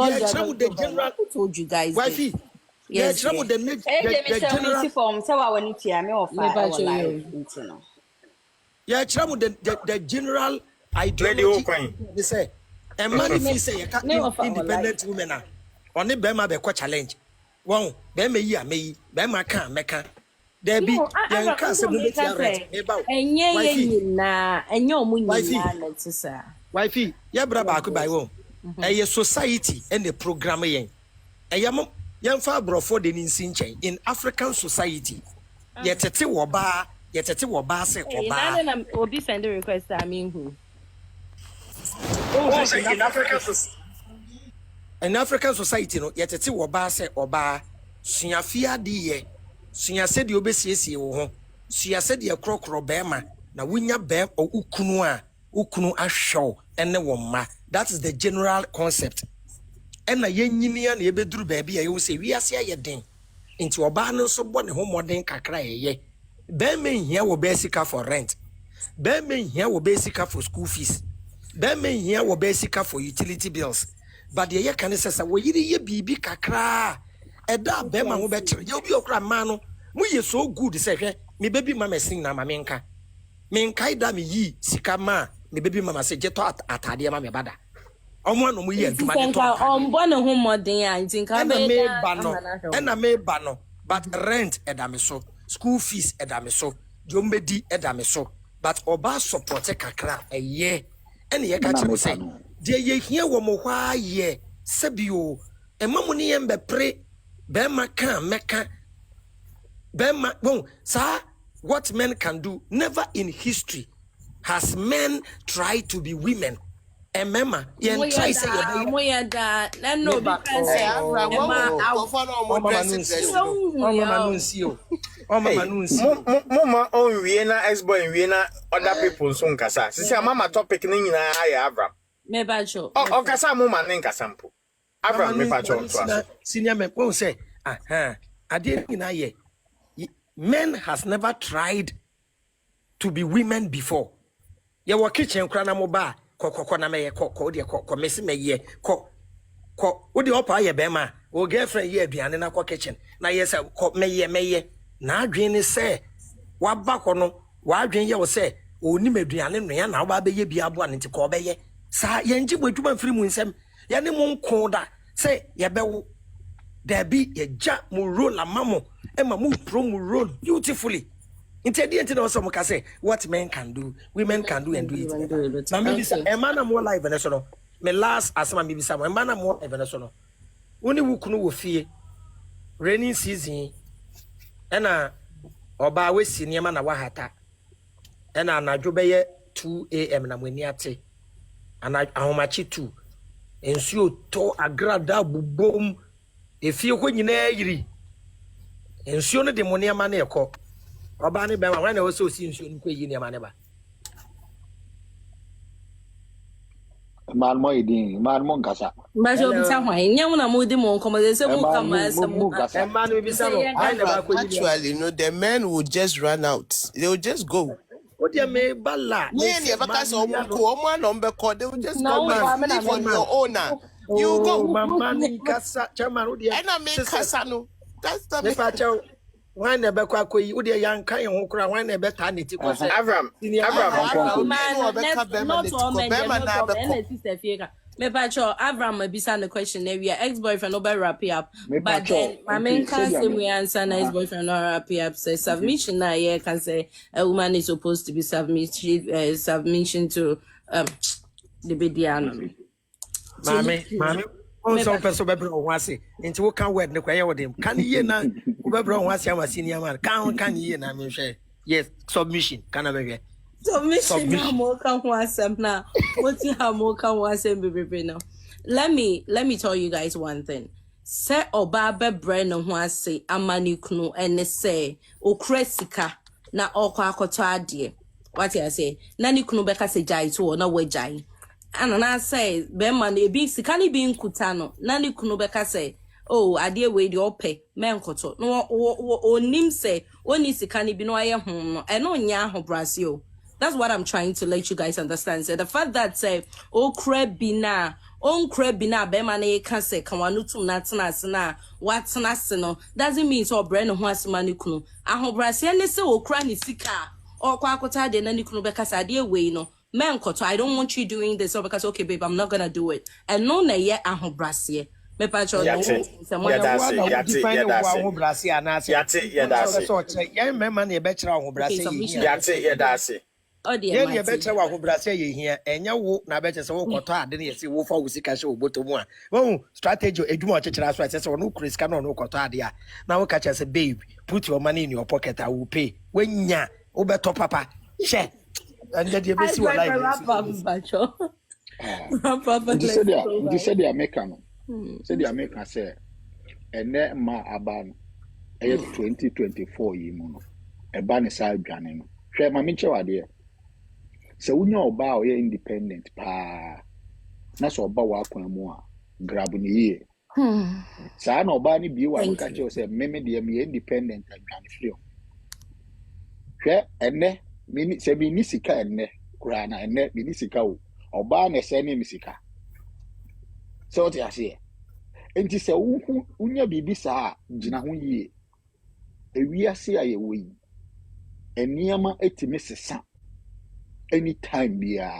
told you guys? Wifey, yes. The general form. So I want to me of the general ideology. They say a man if he say independent women are only Bema be challenge. One Bema ya me Bema can meka. There be young cancer about wifey, ya braba ku by one. A society and the program yen. A young far brofo de ninsinchen in African society. Yet a tiwa say oba. Obi send a request. I mean who? In African society, no yet a tiwa say oba. Siafia die. Sia said you be see wo. Sia said ye crocro bema. Na winya bem o ukunu ashow and the woman. That is the general concept. And a young union, ye bedru baby, I will say, we are say a ding. Into a barn so one home modern cacra, ye. Bearmen here will basic for rent. Bearmen here will basic for school fees. Bearmen here will basic for utility bills. But the year can say, well, ye be cacra. A da bearman will better. You'll be a crab man. We are so good, say, me baby mamma sing na mamenka. Menkai da me ye, sikama. Me baby mama say jeto atadia mama bada. Omo no mu ye aduma de to. Ombo no ho modern ya ntinka be na me ba no but rent edame so, school fees edame so, jombedi edame so, but oba support kakra eye. Ene ye ka che say de ye hia wo mo hwa ye sebio emamu ne ye mbepre be maka meka be ma bon sa what men can do never in history has men tried to be women. And mama, you try say no mama on Vienna ex-boy Vienna other people so nkasa. Sisi mama topic ni nyina ya Abraham. Me ba cho. O kasa mama ne nkasa mpo. Abraham me pa cho to. Senior me won say ade nyina ye. Men has never tried to be women before. Ye wo kitchen kra na mo ba kokoko na me ye kokko de kokko mesi me ye ko wo de opa ye be ma wo girlfriend ye aduane na ko kitchen na ye say ko me ye na adwen ni say wa ba ko no wa adwen ye wo say oni maduane no ya na wo ba be ye bia abo an ti ko be ye sa ye nji bodwuma mfiri mu nsem ye ne mo nko da say ye be wo there be ye ja mu roll amamo e ma mu pro mu roll beautifully. Intelligent also mo say what men can do, women can do and do it. Na maybe say a man more live and so no. Me last asema maybe say a man more live and so no. Oni wukunu wo fie. Rainy season. Ena oba we si niema na wahata. Ena anadwo be ye 2 AM na mwani ate. Ana ahomachi 2. Ensuo to agrada bubom. Efie ho nyina yiri. Ensuo no de mo niema na ekọ. Oba ni be ma wan na wo so si nsuo nkọ yi niema ne ba. Man mo idin, man mo nkasa. Ba jo bi sa hwan. Nya na mo di mo nkomo se mo kama se mo. Man bi sa no. Actually, no, the men will just run out. They will just go. What do you mean, Bala? They will just go. Live on your own. You go. Man, kasa, chairman, and I make kasa no. That's the why never quack you, dear young kind of cry, why never tiny to Abraham. Me pacho Abraham bisa the question area ex-boyfriend no wrap up but then my main can say we answer na ex-boyfriend no wrap up say submission na here can say a woman is supposed to be submission to the bediano. Mami On some person bebro wase nti wo kan word ne kwaye wodem kan ye na wo bebro wase am senior man kan ye na me hwe yes submission kana be Submission na mo kan ho asem na what you have mo kan ho asem bebebe now. Let me tell you guys one thing. Say oba bebre no ho ase amani kunu ene say okra sika na okwa akoto ade. What I say? Na ni kunu beka se jai to na we jai. And say be man e bi sika ni bi nkuta no na ni kunu beka say oh ade we di ope men koto no onim say oni sika ni bi no aye ho no e no nya ho brasio. That's what I'm trying to let you guys understand. So the fact that say oh crabina be man e can say kanwanu tum na tena what na doesn't mean so brand ho asmani kunu aho brasio ne say okra ni sika or kwa akota de na ni kunu beka say ade we no men koto I don't want you doing this so because okay babe I'm not gonna do it and no na ye aho brasio me pa cho no yeah, you better wa hobrase ye hia enya wo na beche se wo koto ade ne yesi wo fa wo sika hye oboto mu a wo strategy edwuma ochechera so ase se wo kris ka no koto ade a na wo ka che se babe put your money in your pocket I will pay wenya wo beto papa she and the besi wo life you said the American said the American say ene ma aba no 2024 yi mu no e ba ne sa adwane no hwe ma me che wade se wunya oba o ye independent pa na so oba wa akwan mu a grab ni ye sa na oba ni bi wa ka che o se meme de me independent adwane free hwe ene mi se bi ni sika ene kura na ene bi ni sika o oba na se ni mi sika so ti ase enti se wunya bibi sa gina ho ye ewiase aye wo yi eniama etime sesa anytime bia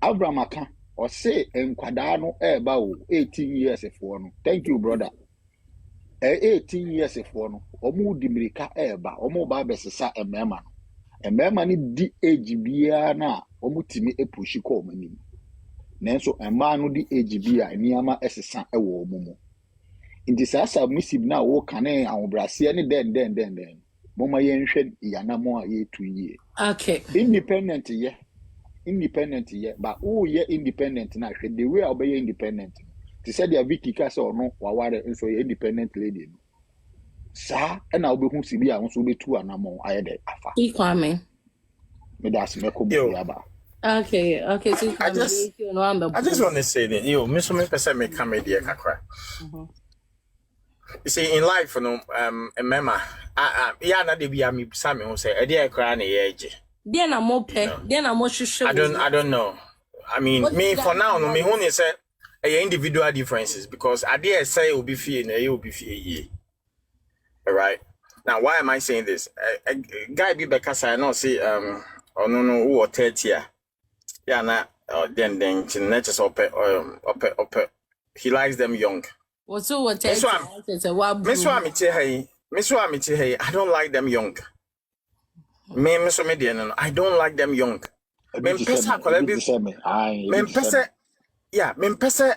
Abraham aka o say enkwada no eba o 18 years for no thank you brother 18 years for no omu dimirika eba omu ba besesa emema no emema ni di age bia na omu timi epushi ko omani nenso emma no di age bia eniama esesa ewo omumu indi sasa misib na wo kane ahobrase ne den mama yenhwe yanamo a yetu ye okay independent ye but who ye independent na hwe the way obey independent to say dia Vicky ka say ono waware nso ye independent lady no sa na obehu sibi a nso betu anamo ayede afa Kwame me das me ko bu ya ba okay so I just want to say that me so me person me come there kakra. You see, in life, you know, remember, yeah, na de be me Sammy who say, "A dear cry na yeje." Then I'm more pay. Then I'm more sure. I don't know. I mean, me for now, no, me only say individual differences because I dare say will be fear, na you will be fear ye. All right. Now, why am I saying this? A guy be because I know say oh no who 30 year. Yeah, na then just up. He likes them young. What's so what? Miss Wamiti, I don't like them young. Miss Median, I don't like them young. Mempesa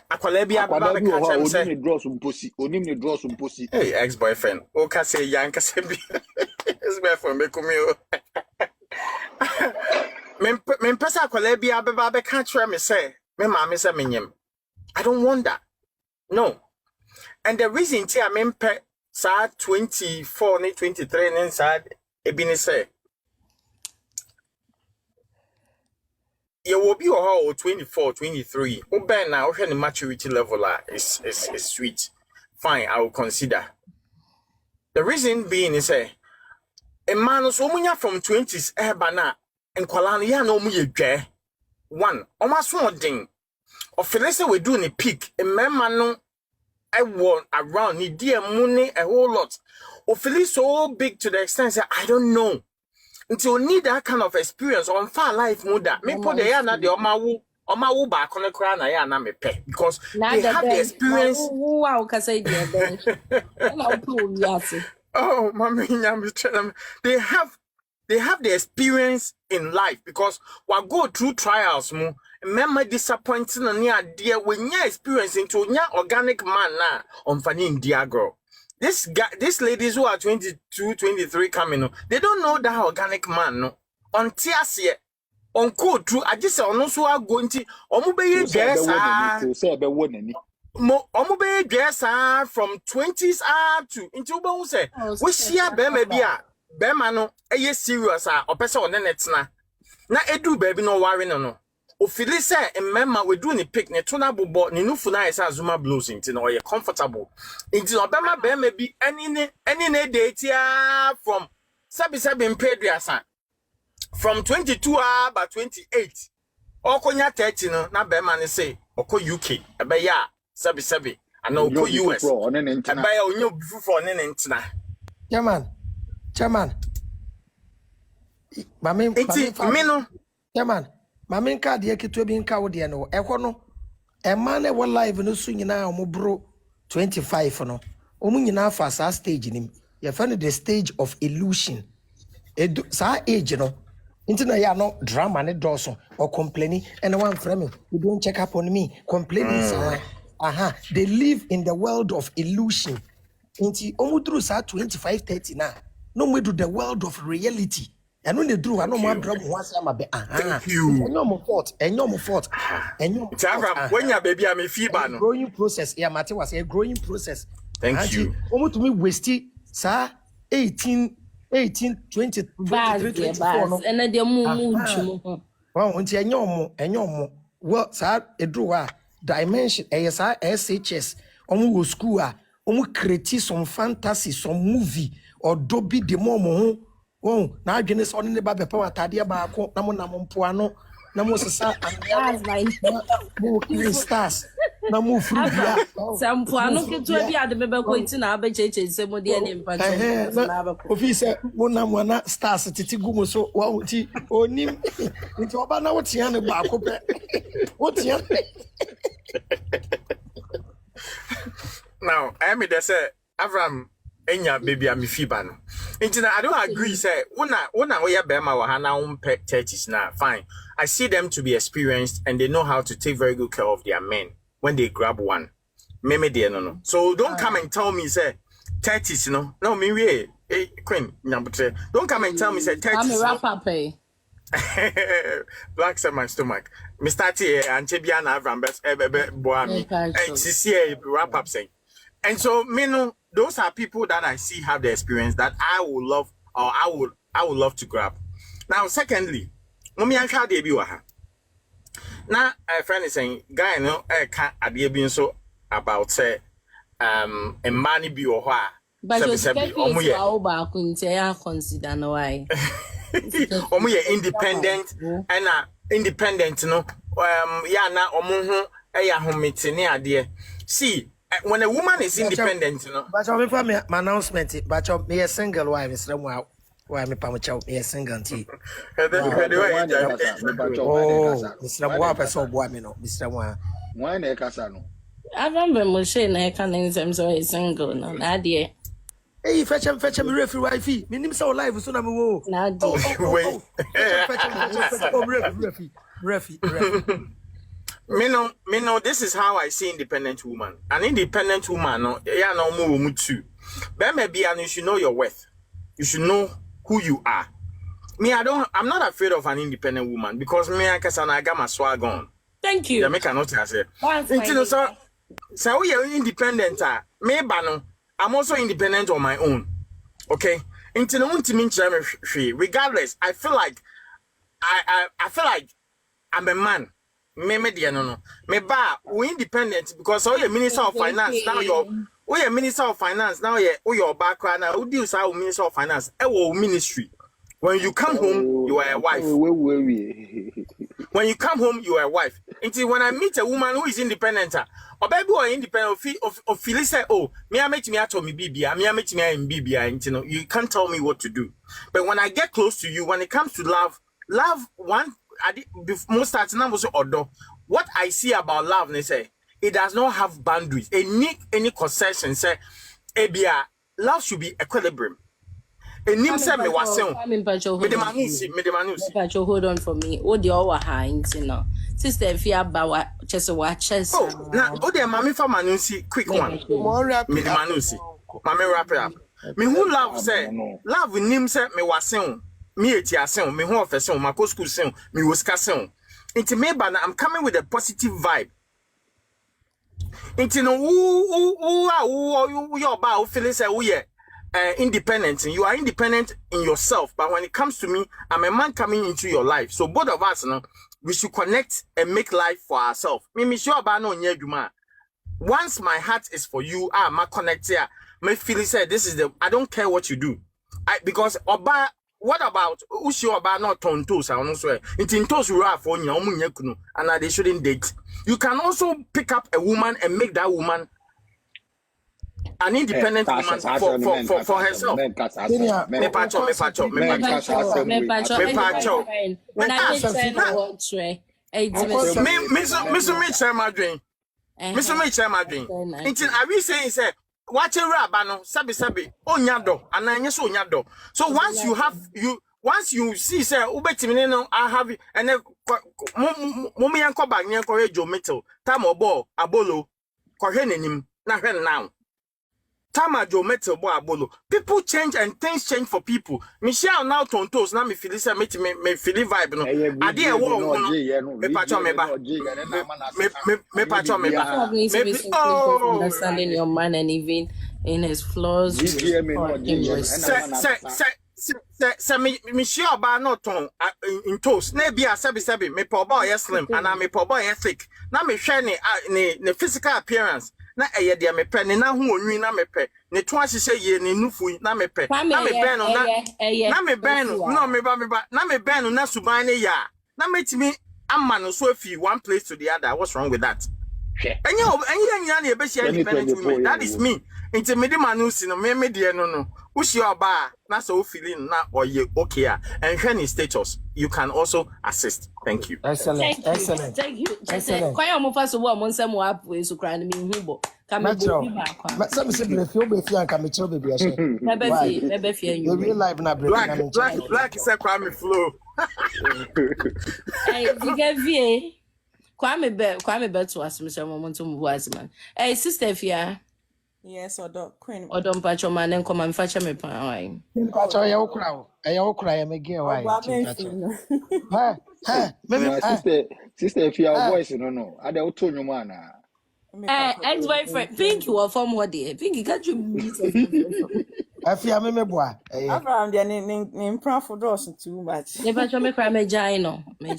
Akwalebia Baba draw some pussy. Hey, ex-boyfriend. Oka say Yanka Sebi. Ex-boyfriend Mekumio. Mempesa Akwalebia Baba can't try me say, me mammy say minyem. I don't want that. No. And the reason I mean, sa 24, 23, and sad, ebini say, you will be or 24, 23. Oben now, the maturity level is sweet. Fine, I will consider. The reason being is a man so munya from 20s, bana, and Kualani, ya no mu one, almost one thing. Or Felisa we do in a peak, a man I want around ni dear money a whole lot. Or feel so big to the extent that I don't know. Until need that kind of experience on far life muda. Me put the yana the omawu back on the crown I am me pay because they have the experience. Wow, cause I did. Oh, mommy, they have the experience in life because we go through trials remember disappointing on your dear when you experience into your organic man now on Fanny India girl. These ladies who are 22, 23 coming, they don't know that organic man no. On Tiasia, on code true, I just saw no so are going to Omube dress Omube dress from 20s to into Bon say, we share Bemabia, Bemano, a year serious or person on the netsna. Na edu baby no worry no. Ofili say emema we do ni picnic tuna bobo ni nufu na esa Zuma blues inti no ye comfortable. Inti no bema be maybe any ne date ya from sabi mpedriasa. From 22 by 28. Okonya 30 no na bema ni say oko UK ebe ya sabi ana oko US. Ebe ya onyo bifu for ne ntina. Chairman. Mami no. Chairman. Mami nka de keto bi nka wo de no. Ekwo no. E man e wo live no so nyina omo bro 25 no. Omo nyina fa sa stage nim. Ye fa no the stage of illusion. Sa age no. Intina ya no drama ne doso or complaining and one from me. You don't check up on me. Complaining they live in the world of illusion. Inti omo dru sa 25 30 na. No me do the world of reality. And when they drew, I know my brother once I'm a bit. Thank you. And no fault. And no fault. And no when your baby, I'm a fever. Growing process. Yeah, Matthew was a growing process. Thank you. Almost to me, wasted, sir, 18, 20, 24. And then the well, until and your well, sir, a drawer, dimension, ASI, SHS, almost school, almost create some fantasy, some movie, or Dobby the Momo. Oh, now again is only about the power Tadia Bako, Namon Puano, Namosasa, and stars, Namu Frugia. Some Puano get to be at the member going to Nabache, some of the officer, one stars, Titigumo, so what or Nim into Obana, what's Yana Bako? What's Yan? Now, I mean, they say, Avram. Enya baby I'm fiban. Intina I don't agree say una we ya bema wa hana 30s now fine. I see them to be experienced and they know how to take very good care of their men when they grab one. Meme de no. So don't come and tell me say 30s no me we queen nyambutre. Don't come and tell me say 30s. I'm a rapper pay. Black my stomach. Me start here and Chebiana Avram boami. CC wrap up saying. And so those are people that I see have the experience that I would love or I would love to grab. Now, secondly, mommy and car debut waha. Now, a friend is saying, guy, no, can't adebut so about say a money be or why. But you consider no why. Independent and independent, no. Yeah, now see. When a woman is independent, you know. But I'll be my announcement, but I'll be a single wife, Mr. Wow. Why me Pamucho be a single tea. Oh, Mr. Wow, so boy, me no, Mr. Wow. Why ne Casano? I remember Moshe, I can't name them so a single, no, Nadia. Hey, fetch him, referee wifey. Me name so live, so I'm a Nadia. Referee. Me no, this is how I see independent woman. An independent woman, no, yeah, no more too. But maybe and you should know your worth. You should know who you are. I'm not afraid of an independent woman because me I got my swag on. Thank you. Yeah, make a note I say. So we are independent. Me bano, I'm also independent on my own. Okay? Regardless, I feel like I'm a man. Me ba we independent because you're minister of finance now you're minister of finance now you're background now who deals with minister of finance ministry. When you come home you are a wife. When you come home you are a wife. Until when I meet a woman who is independent or baby or independent of feel say oh me I make me at me bibia me I make me in bibia you can't tell me what to do. But when I get close to you, when it comes to love one most at what I see about love, they say it does not have boundaries. Any concession say, love should be equilibrium. enim se me wase o. Me the manusi. Hold on for me. O de all hinting now. Sister, if you about chess or chess. Oh, now, oh, dear, mommy for manusi, quick one. Me the manusi. Mommy wrap it up. Me who love say, love with him say me was soon. Me eti asen, me who offer soon, my school soon, me was casson. Into me, but I'm coming with a positive vibe. Into no who you about feeling say we independent. You are independent in yourself, but when it comes to me, I'm a man coming into your life. So both of us, we should connect and make life for ourselves. Me sure about no nyeduma. Once my heart is for you, my connect here. Me feel say this is the. I don't care what you do, because oba. What about ushi oba not tontos? I don't swear. It's in toes you are for you, and they shouldn't date. You can also pick up a woman and make that woman an independent woman for herself. Me pacho. When I get what tray, Mr. Chairman Drain. Mr. Chairman Drain. Until I will say, sir, watch a rabano, sabi, onyado, and I yes onyado. So once you see, sir, ubetimino, I have it, and then Mummy and Coba, Nyanko Metal, Tamo Bo, Abolo, Kohenim, Nahen now. Tamajo metal bo abolo. People change and things change for people. Michelle now tontos na me feel say me feel vibe no. Ade e wo me pacho me ba. Me pacho me ba. Understanding your man and even in his flaws. Say Michelle ba no ton in toast. Na bia sabi me po boy slim and me po boy thick. Na me hwe ne physical appearance. Na eye de me pe ne na ho onwi na me pe ne to ahihye ye ne nufu na me pe na me ben no na me ben no me ba na me ben no na suban ne ya na metimi amma no so afi one place to the other. What's wrong with that? Enya na e be share independent women. That is me. Inte me de manu si no me de no ushi oba na so feeling na oye okay and when his status you can also assist. Thank you. Excellent. Thank you. Kwai am fa so wo am nsem wo apo so kra na me hubo ka me bo bi ba kwa some say be fi anka me chiro be so me be fi anyu real life na break na me black is a crime flow. Hey digavie kwa me be to asem so mo nto mo asem. Hey sister Fia. Yes, Odo Queen. Odo mpacho man en come mfacha me pa wai. Mpacho ye okra o. Ye okra ye me ge wai. Sister if your voice no. Ade oto nwom ana. Ex-boyfriend Pinky wa form what there. Pinky can't you meet Afia me boa. Abraham dey ni impra for dos too much. Never show me cry me jaino. Me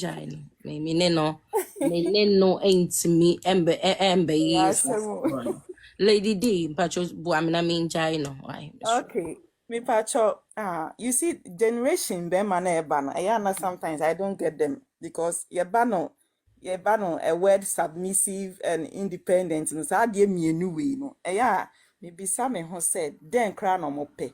no ain't me embe yes. Lady D, Pacho Buamina mean China. Okay. Me Pacho, you see, generation Bemana Ebana. Sometimes I don't get them because Yabano, a word submissive and independent. No, so I gave me a new way, no. Maybe some who said, then crown or mope.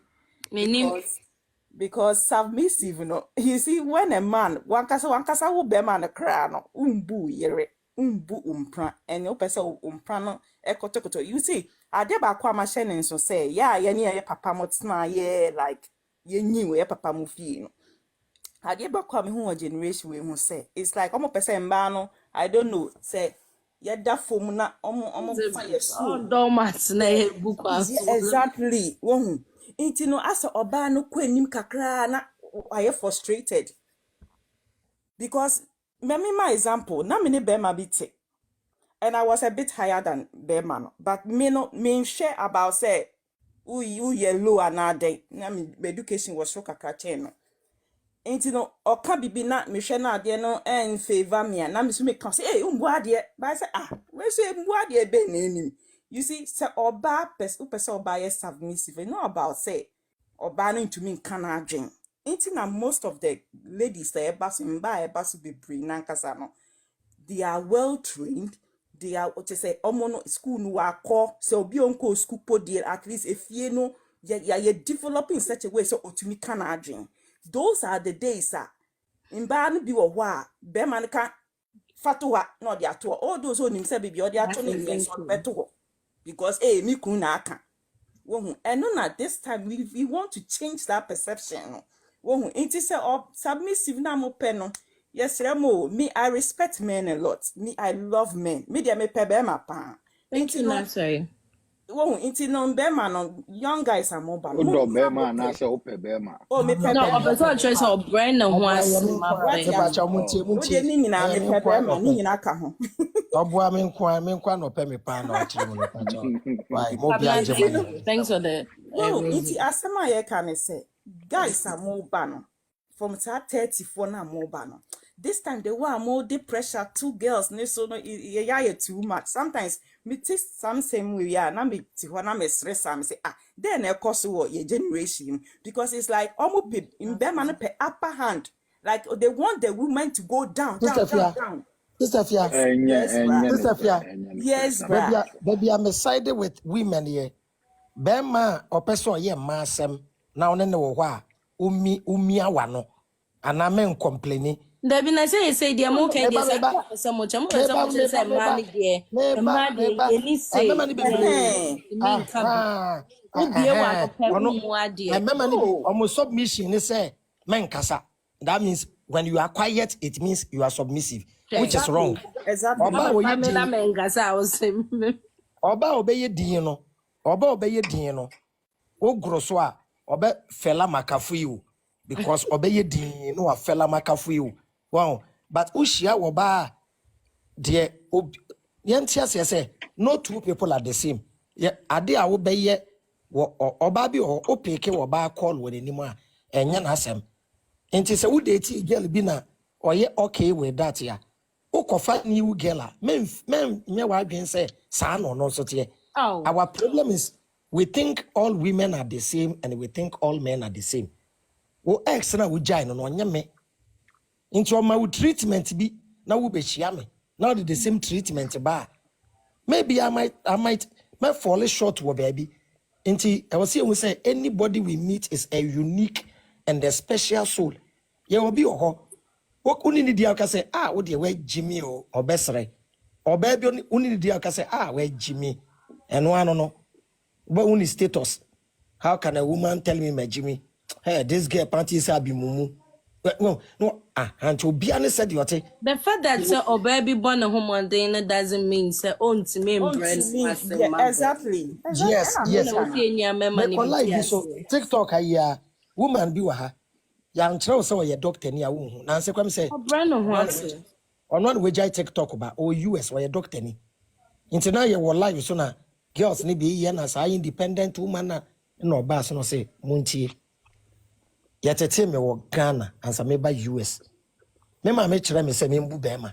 Because submissive, you see, when a man, one casa will be man a crown, umbu yere. Umpra and your person umprano ekotokoto. You see, I did back kwa machine so say, yeah, ye papa motsna, yeah, like ye knew ye papa mufi. I did back kwa me who generation we who say it's like almost person bano, I don't know, say ye da fomuna almost fire so dormant na book exactly. Won it no as obano kwenim kakra na I frustrated because my example, na me Bema bit, and I was a bit higher than Bema, but me share about say, you low and day. Na me education was so kakacheno. Ain't no or can be not me share na de no and favor me and na me so me can say, hey, umbuadie, but I say we say umbuadie be name. You see, say oba person oba submissive, no about say oba no to me can aging. Intina most of the ladies there basu be nankasano. They are well trained. They are what you say omono school no akọ so obi onko school podi at least if you know you developing in such a way so otumi can aging. Those are the days in ban be wa be man can fatuwa no dia to all those who himself be or dia to beto because me kun na aka And at this time we want to change that perception. It is submissive na mo peno. Yes, Remo, me, I respect men a lot. Me, I love men. Me, they me pebe ma pa. Thank you, Nasari. Inti no bema no young guys are more bad. Udo bema na se ope bema. Oh, me pebe. No, obeso choice of brand no one What ya muntie Oje ni nyina me pebe ma ni nyina ka ho. Oboa me nkwa no pe me pa na achire mu no pacho. Why mo bia je. Thanks for the Inti asema ye ka ne say guys are more bad from 34 na more bad. This time they were more the pressure 2 girls so no yeah too much. Sometimes me taste some same way na me ti ho na me stress am say then e course what your generation because it's like almost in them man pe upper hand like they want the women to go down. Sister Fia. Yes, baby, I'm sided with women here. Bema or person ye masem na one ne wo hwa umi awano ana men complaining. Debi na say dey mo kai dey say some mo chamo say man dey man dey any say me ka obi e wa ko mu ade e mema ni omo submission ni say men kasa. That means when you are quiet it means you are submissive, which is wrong. Exactly. Oba obeye din no ogro so a obe fela makafu you because obeye din no afela makafu you. Wow, but ushia woba de yentia say no two people are the same. Yeah, ade a wo beye oba bi o opeke woba call woni nimu a enya na asem. Enti se wo date girl bi na oye okay with that ya. Ukofa new girl men me wa adwen say sa no so te. Our problem is we think all women are the same and we think all men are the same. Wo ex na wo jai no onye me. Into my treatment be na wo be chia me. Now the same treatment ba. Maybe I might fall short wo baby. Into I was saying we say anybody we meet is a unique and a special soul. Ye will be oho. What uni di aka say wo de we Jimmy o obesre. Obaby uni di aka say we Jimmy. And one no. But uni status. How can a woman tell me my Jimmy? Hey, this girl panties are be mumu. No, and to be honest, said you the fact that so baby born a woman then doesn't mean say own to me exactly. Yes. Like so TikTok I woman be wa young throw so your doctor near who na say kwam say on we jai TikTok ba o US or your doctor ni into now your life so na girls ni be here na say independent woman na no ba so no say muntie yatete me wo Ghana ansa me ba US me ma me kire me say me mbu be ma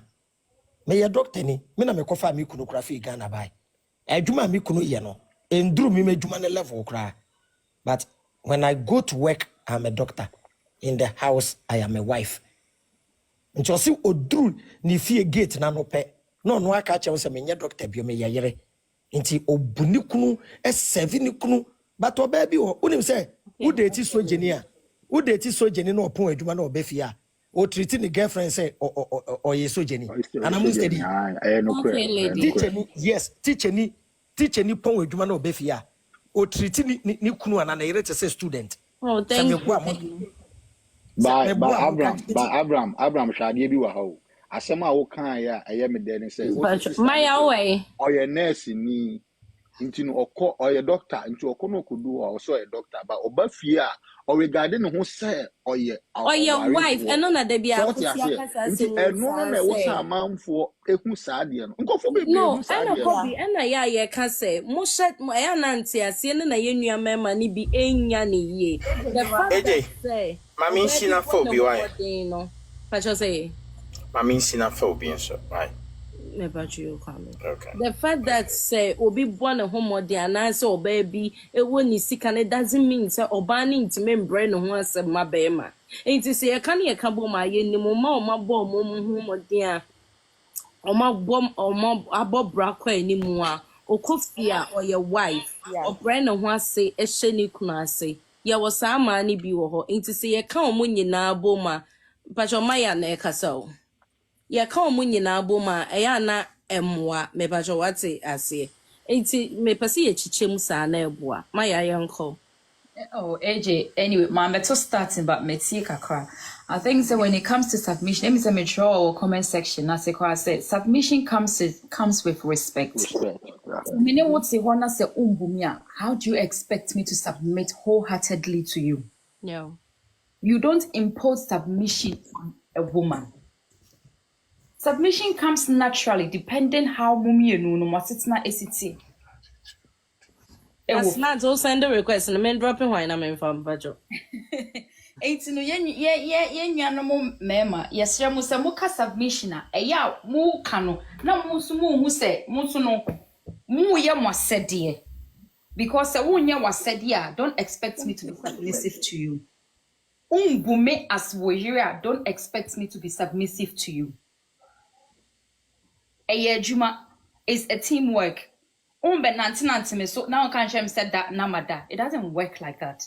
me ye doctor ni me na me kofa me kunu kura fi Ghana bai adwuma me kunu ye no enduru me adwuma ne level kura. But when I go to work I'm a doctor, in the house I am a wife. Nti osi oduru ni fie gate na no pe no aka che say me nye doctor bi o me yeyere nti obuni kunu e serve ni kunu but obaby o unim say wo date sojeni wo date sojeni na opon adwuma na obefia o treat ni girlfriend say o ye sojeni and I'm steady teacher ni pon adwuma na obefia o treat ni kunu ana na yere say student. Oh, thank you. By Abraham shadi bi wa ho asem a wo kan ya eye me de say my way oye nurse ni nti no okọ oye doctor nti okọ no kodu o so oye doctor ba oba fie a o regard no ho say oye wife eno na de bia ko sia kasa se eno no na wo sa manfo ehu saa de no nkofo be ehu saa de no eno bi ena ya ye ka say mo shet ya na nti ase ne na ye nua mema ni bi enya ne ye the fact say Mami xenophobia, why? Mami xenophobia, so why? Okay. The fact that say obi born a homo de anase or baby it woni sika ne doesn't mean say obani ntime mbre no ho asem mabema. Enti say ka ne ka bo ma ye ni mo ma o ma bo mo homo de a o ma bom o ma abobra kwa ni mu a okofia or your wife or brand no ho ase e hye ni kunu ase. Ya was a man bi wo ho enti se ye ka omo nyina boma pacho maya na ekasa o ye ka omo nyina boma e ya na emwa me pacho wate ase Enti me pese ye chichem sa na eboa. My uncle. Oh, AJ, anyway, my method starting but me see kakra. I think so when it comes to submission, let me say me draw or comment section. As I said, submission comes with respect. Respect. Yeah. Meaning what say one say umbumia. How do you expect me to submit wholeheartedly to you? No. You don't impose submission on a woman. Submission comes naturally, depending how mummy no masitna esiti. That's not all send a request and men dropping wine I'm from budget. Enti no ye nuanom mema yesre mu se muka submission a eya mu ka no na mu so mu hu se mu so no mu ye mo asede because se wonye wasede a don't expect me to be submissive to you. Umbume as wo here don't expect me to be submissive to you. Eye juma is a teamwork. Umbe nanti me so now can shame said that namada. It doesn't work like that.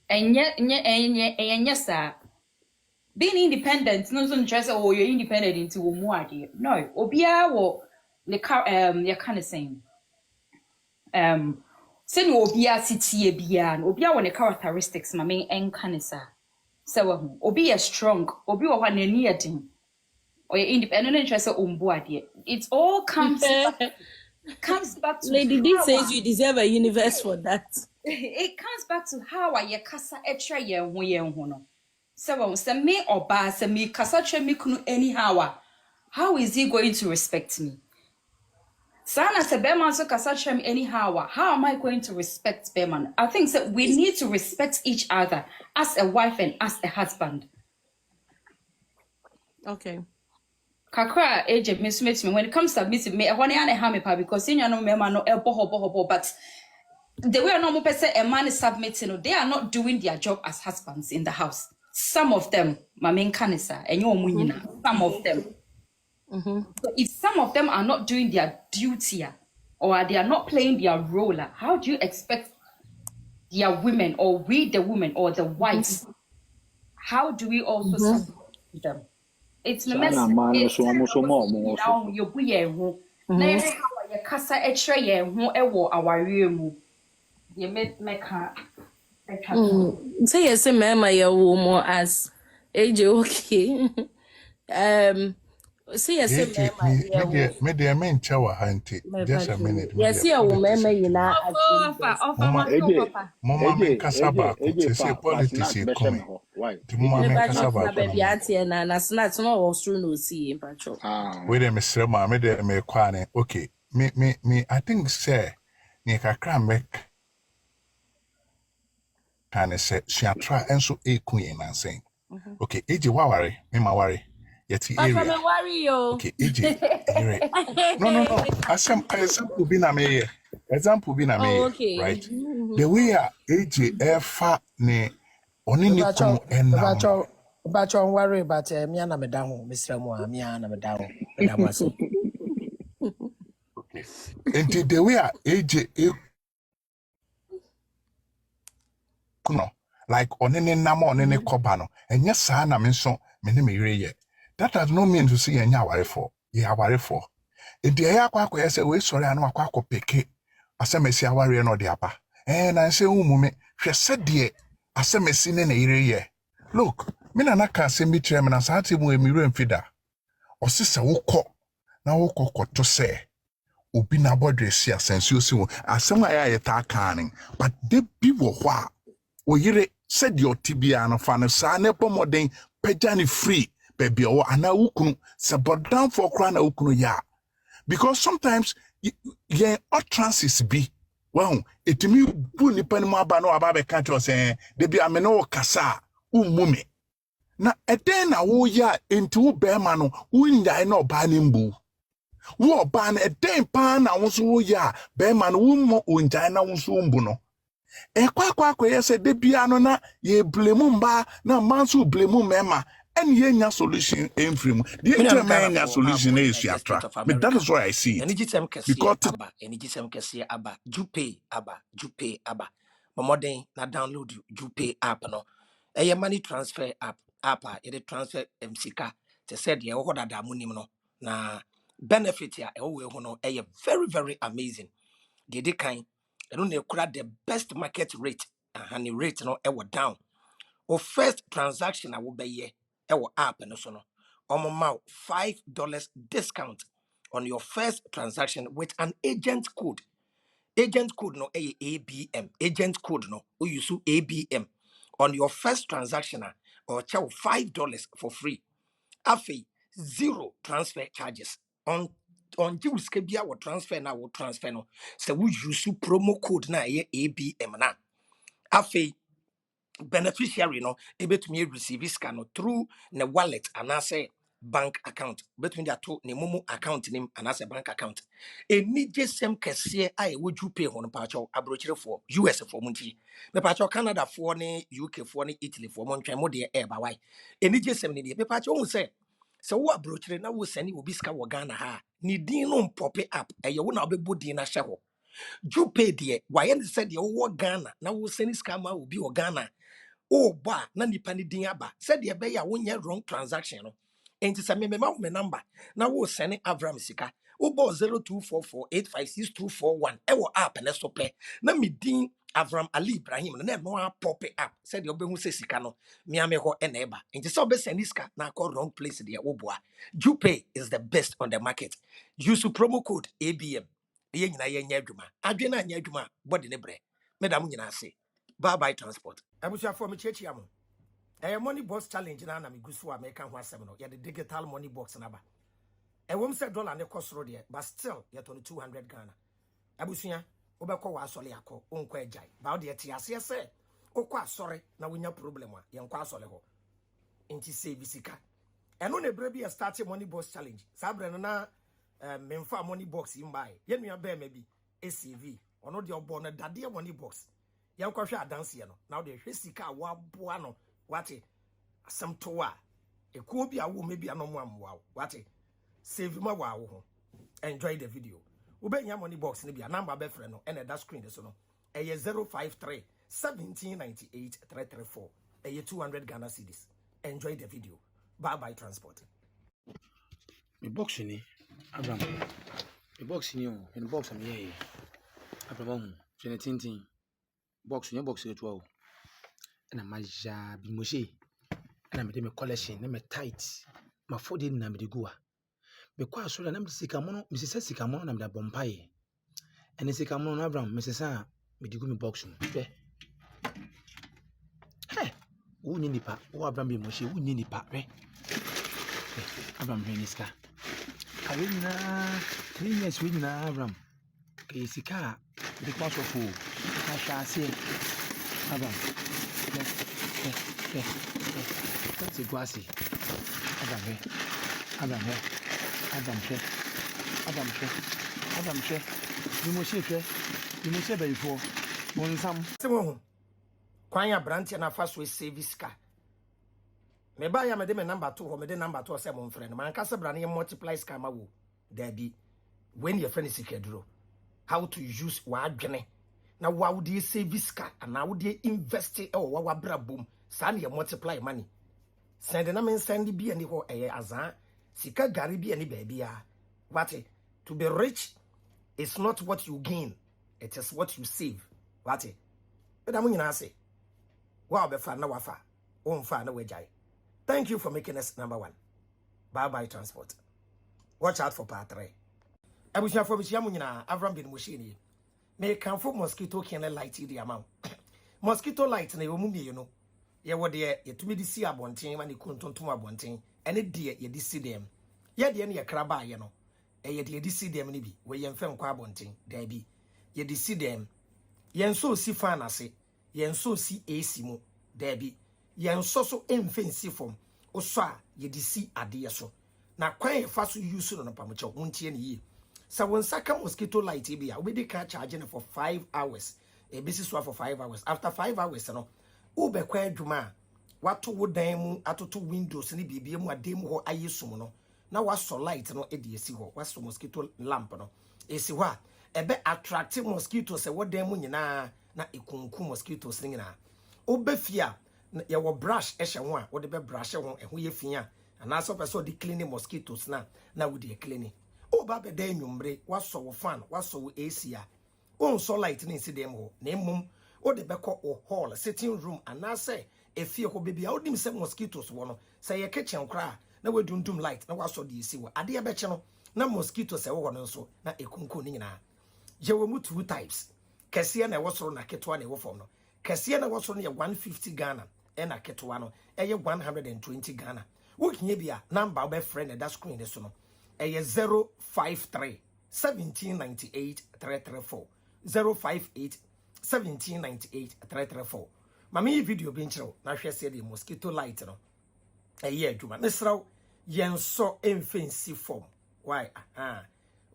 And yes, sir. Being independent, no one just oh you're independent into more idea. No, obia wo the you kind of saying. Send obia city bia and obia one the characteristics my main encanisa. So obia strong, obi wa one near thing. Or you're independent interest idea. It all comes back to Lady D says you deserve a universe for that. It comes back to how I kasa etra ye ho no. So say me or ba say me kasa tre me kunu anyhow. How is he going to respect me? Sana se Beman so kasa tre me anyhow. How am I going to respect Beman? I think that we need to respect each other as a wife and as a husband. Okay. Kakra agent Miss me when it comes to submitting me when I have me because you know me man no elbow but the way a normal person a man is submitting, they are not doing their job as husbands in the house. Some of them, my main canisa, and your munina. Some of them. So if some of them are not doing their duty or they are not playing their role, how do you expect their women or we the women or the wives? How do we also submit to them? It's the message. Now you be a who. Now you kasa extra ye who ewo our room. You make her. Say yes, mama, your woman as AJ. Okay. See yes, mama. Me de men chawa hanti. Just a minute. Yes, your woman, you know. Mama me kasaba. Say politics is coming. Mama me kasaba. Baby, auntie, and that's not was true. No, see, patrol. Wait a minute, ma. Me de me kwane. Okay. Me. I think say ni kakra make. Can say she try and so a queen and saying. Okay, AJ wa worry. Me ma worry. Yeti area. Okay, AJ. No. Example be na me. Example be na me. Right. The way AJ efa ne oni ni kun enna. But don't worry about me and I'm down, Mr. Moa, me and I'm down. Okay. And the way AJ kuno like onene namo onene kobano and yes na me so me ne me ye. That does not mean to see enya ware for. Ye aware for. And the ya kwa say we sorry anu akwa akopeke. Asemesi aware no de apa. Na say umume hwe sede asemesi ne yire ye. Look, me na naka asemi kire me na saati mu emiru mfida. Osisa wokọ na wokọ koto say obi na bodre si asensi osi wo. Asem aya ye ta kanin. But they bi wo hɔ a oyire said your tibia no fa no sa ne pomoden pejani free baby o ana ukunu se bodan for kra na ukunu ya because sometimes ye utterances be well etimi bu nipa ni mu aba no aba be ka to say de bi amene o kasa ummume na eden na wo ya enti wo be ma no unyai na oba ni mbu wo oba na eden pa na wo so wo ya be ma no wo mo unjai na wo so mbu no kwa yes de bia no na ye blame mba na manso blame mema and ye nya solution enfrim the nya solution is ya tra but that is why I see it because gisem kese aba jupe aba momoden na download jupe app no money transfer app e de transfer msika te said ye wo dada munim no na benefit ya we no very very amazing. Dede kan eno na ekura the best market rate and the rate no down. O first transaction a wo beye app no so no omo $5 discount on your first transaction with an agent code. Agent code no ABM. Agent code no we use ABM on your first transaction or charge $5 for free. Afi zero transfer charges on Jews kebia or transfer na wo transfer no. So we use promo code na ABM na. Afi beneficiary no ebetumi receive scan no through the wallet and say bank account between the two ne momo account nim and as a bank account eni jesem kese a would pay hono pacho abrochire for US for munti me pacho Canada for ne UK for ne Italy for montwe mo de e ba why eni jesem ne me pacho hu say so wo abrochire na wo sani obi ska wo Ghana ha ni din no pop up e ye wo na obebo din na hye ho Jupe de why and said ye wo Ghana na wo sani ska ma obi wo Ghana. Oh, ba na nipa ni din aba said ye be ya wonye wrong transaction no enti se me me number na wo send Avram sika wo bo 0244856241 e wo app na so pe na me din Avram Ali Ibrahim na no a pop up said ye obehu se sika no me ame ho e na eba enti se obe send sika na call wrong place there wo boa. Jupe is the best on the market. Use promo code ABM ye nyina ye nya adwuma adwena nya adwuma body ne bre medam nyina se bye bye transport abusia for me chechi am money box challenge na me gusu a make ho asem no the digital money box na ba wom say dollar ne kosoro de but still ye 200 Ghana abusia obekọ wa asole akọ onko ajai ba de tie ase se okọ asore na wonya problem a ye nkọ asole ho enti save sika eno na bre bi start money box challenge sabre no na memfa money box imbai ye nua be ma bi ACV ono de obo na dade money box yan kwahwe adanse no na de hwe sika wa boa no wate asem to a ekuo bi awo mebi anomo amwa wate save ma wa wo. Enjoy the video. Ubenya money box ni bia number be frɛ no and that screen so no 053 1798 334 200 Ghana cedis. Enjoy the video. Bye bye transport. Me box ni Abraham. Me box ni o, me box am ye. Abraham, je ne tintin. Box ni box etu o. Na maja bi moje. Na me de me collection, na me tight. Ma fodi na me de go a. Me kwa so na me sika mono, me sesa sika mono na me da bompae. Ene sika mono na Abraham, me sesa me de go me box no. Hey, wo ni nipa, wo Abraham bi moje, wo ni nipa, Abraham Veniska. Karina, Cleaness with Abraham. Sika, the class of food. I shall say, Abraham. That's a glassy. Abraham, you must say before. One some. Kwanya branch na fa so save sika. Me ba ya me de me number 2 ho me de number 2 say mon friend man ka se bra na multiply scam wo there be when your friend is duro how to use wa adwene na wa wo de save sika na wo de invest e wa bra bom sa na multiply money send na me send bi ani ho azan sika gari bi ani ba bia what to be rich is not what you gain, it is what you save. What but I'm nyina say wa be fa na wafa o mfa na wajai. Thank you for making us number 1. Bye bye transport. Watch out for part 3. Abusia for bisia munyina Avram bin Mushini. Me kan for mosquito can light the amount. Mosquito light na yomu me no. Ye wo de ye tumi di si abonten ma ne kuntontom abonten. Ene de ye di si dem. Ye de ne ye kraba ye no. Ye de di si dem ni bi. We ye mfem kwa abonten. Da bi. Ye di si dem. Ye nso si fan ase. Ye nso si AC mu. Da bi. Yen so emfensi form oso a ye di si ade so na kwan e fa so use no pamocha wontie ne yi sa won saka mosquito light e bia we dey ka charge no for 5 hours e be so for 5 hours after 5 hours no wo be kwa adwuma wato wo dan mu atoto windows ne bibie mu adem ho ayesum no na waso light no e de esi ho waso mosquito lamp no esi ho a e be attractive mosquitoes e wo dan mu nyina na ekunku mosquitoes nyina obefia ye wo brush ehye ho a wo de be brush ho eho ye fia ana so person de clean mosquitoes na wo de clean o ba be dan nwumbre waso wo fan waso wo AC a on so light ni si dem ho na mmom o de beko o hall sitting room anase efie ko bebia odim se mosquitoes wo no se ye kitchen kra na wadundum light na waso de esi wo ade be che no na mosquitoes e wo no nso na ekunku ni nyina je wo mu two types kese na wo soro na ketwa na wo fom no kese na wo soro no ye 150 Ghana e na ketwa no e ye 120 Ghana wo kinye bia number be friend that screen de so no e ye 053 1798 334 058 1798 334 mama video bi nkyerɛw na hwɛ sɛ de mosquito light no ɛyɛ adwuma mesraw yɛnso emfensi form why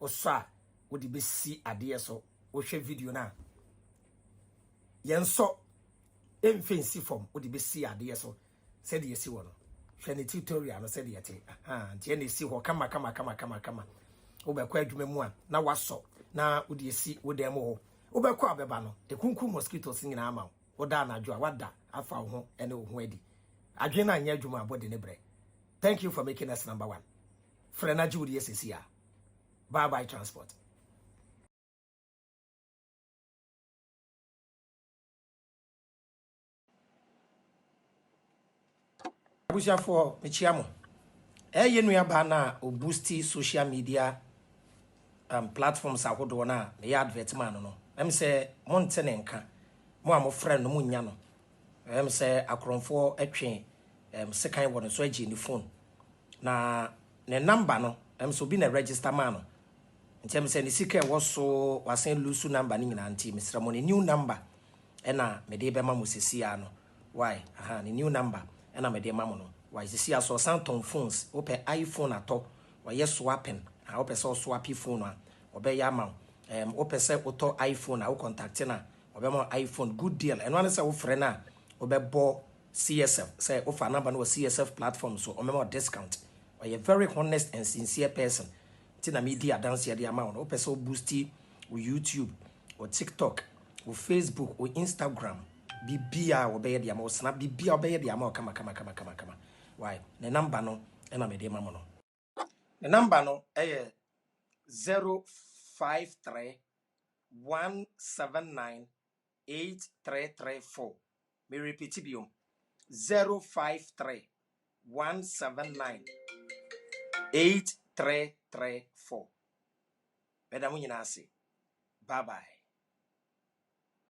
oso a wodi besi adeɛ so wo hwɛ video na yɛnso emfensi form wodi besi adeɛ so sɛ de yɛsi wɔ no hwɛ ne tutorial no sɛ de yɛte nti ɛna esi hɔ kama wo bɛkɔ adwuma mu a na wasɔ na wodi esi wo dem hɔ wo bɛkɔ abɛba no ekunku mosquitoes nyina ama wo da na adwo a wada afa wo ho ɛne wo ho adi adwene na anya adwuma abode ne brɛ. Thank you for making us number one. Frenaji with SCA. Bye bye transport. Abuja for Michiamo. Nua ba na o boosti social media platforms ahodo na me advert man no. Em say monte ne nka. Mo a mo friend no munya no. Em say akronfo atwe sekan wo no so agi ni phone. Na ne number no em so bi na register man no. Ntem say ni sika wo so wasen lusu number ni nyina nti misra mo ne new number ena me de be ma mo sesia no. Why? Ni new number ena me de ma mo no. Why sesia so Samsung phones open iPhone ato why swapping a open so swap phone a obe ya ma open say auto iPhone a wo contact na obe ma iPhone good deal eno an say wo frɛ na obe bo CSF say offer number no CSF platform so o discount or a very honest and sincere person tina media dance ya the amount o person boosty or YouTube or TikTok or Facebook or Instagram bibia obey the amount snap bibia obey the amount kama why the number no e na me de mama no the number no 053 179 8334 me repeat biom 053 179 8334. Beda mu nyina ase. Bye bye.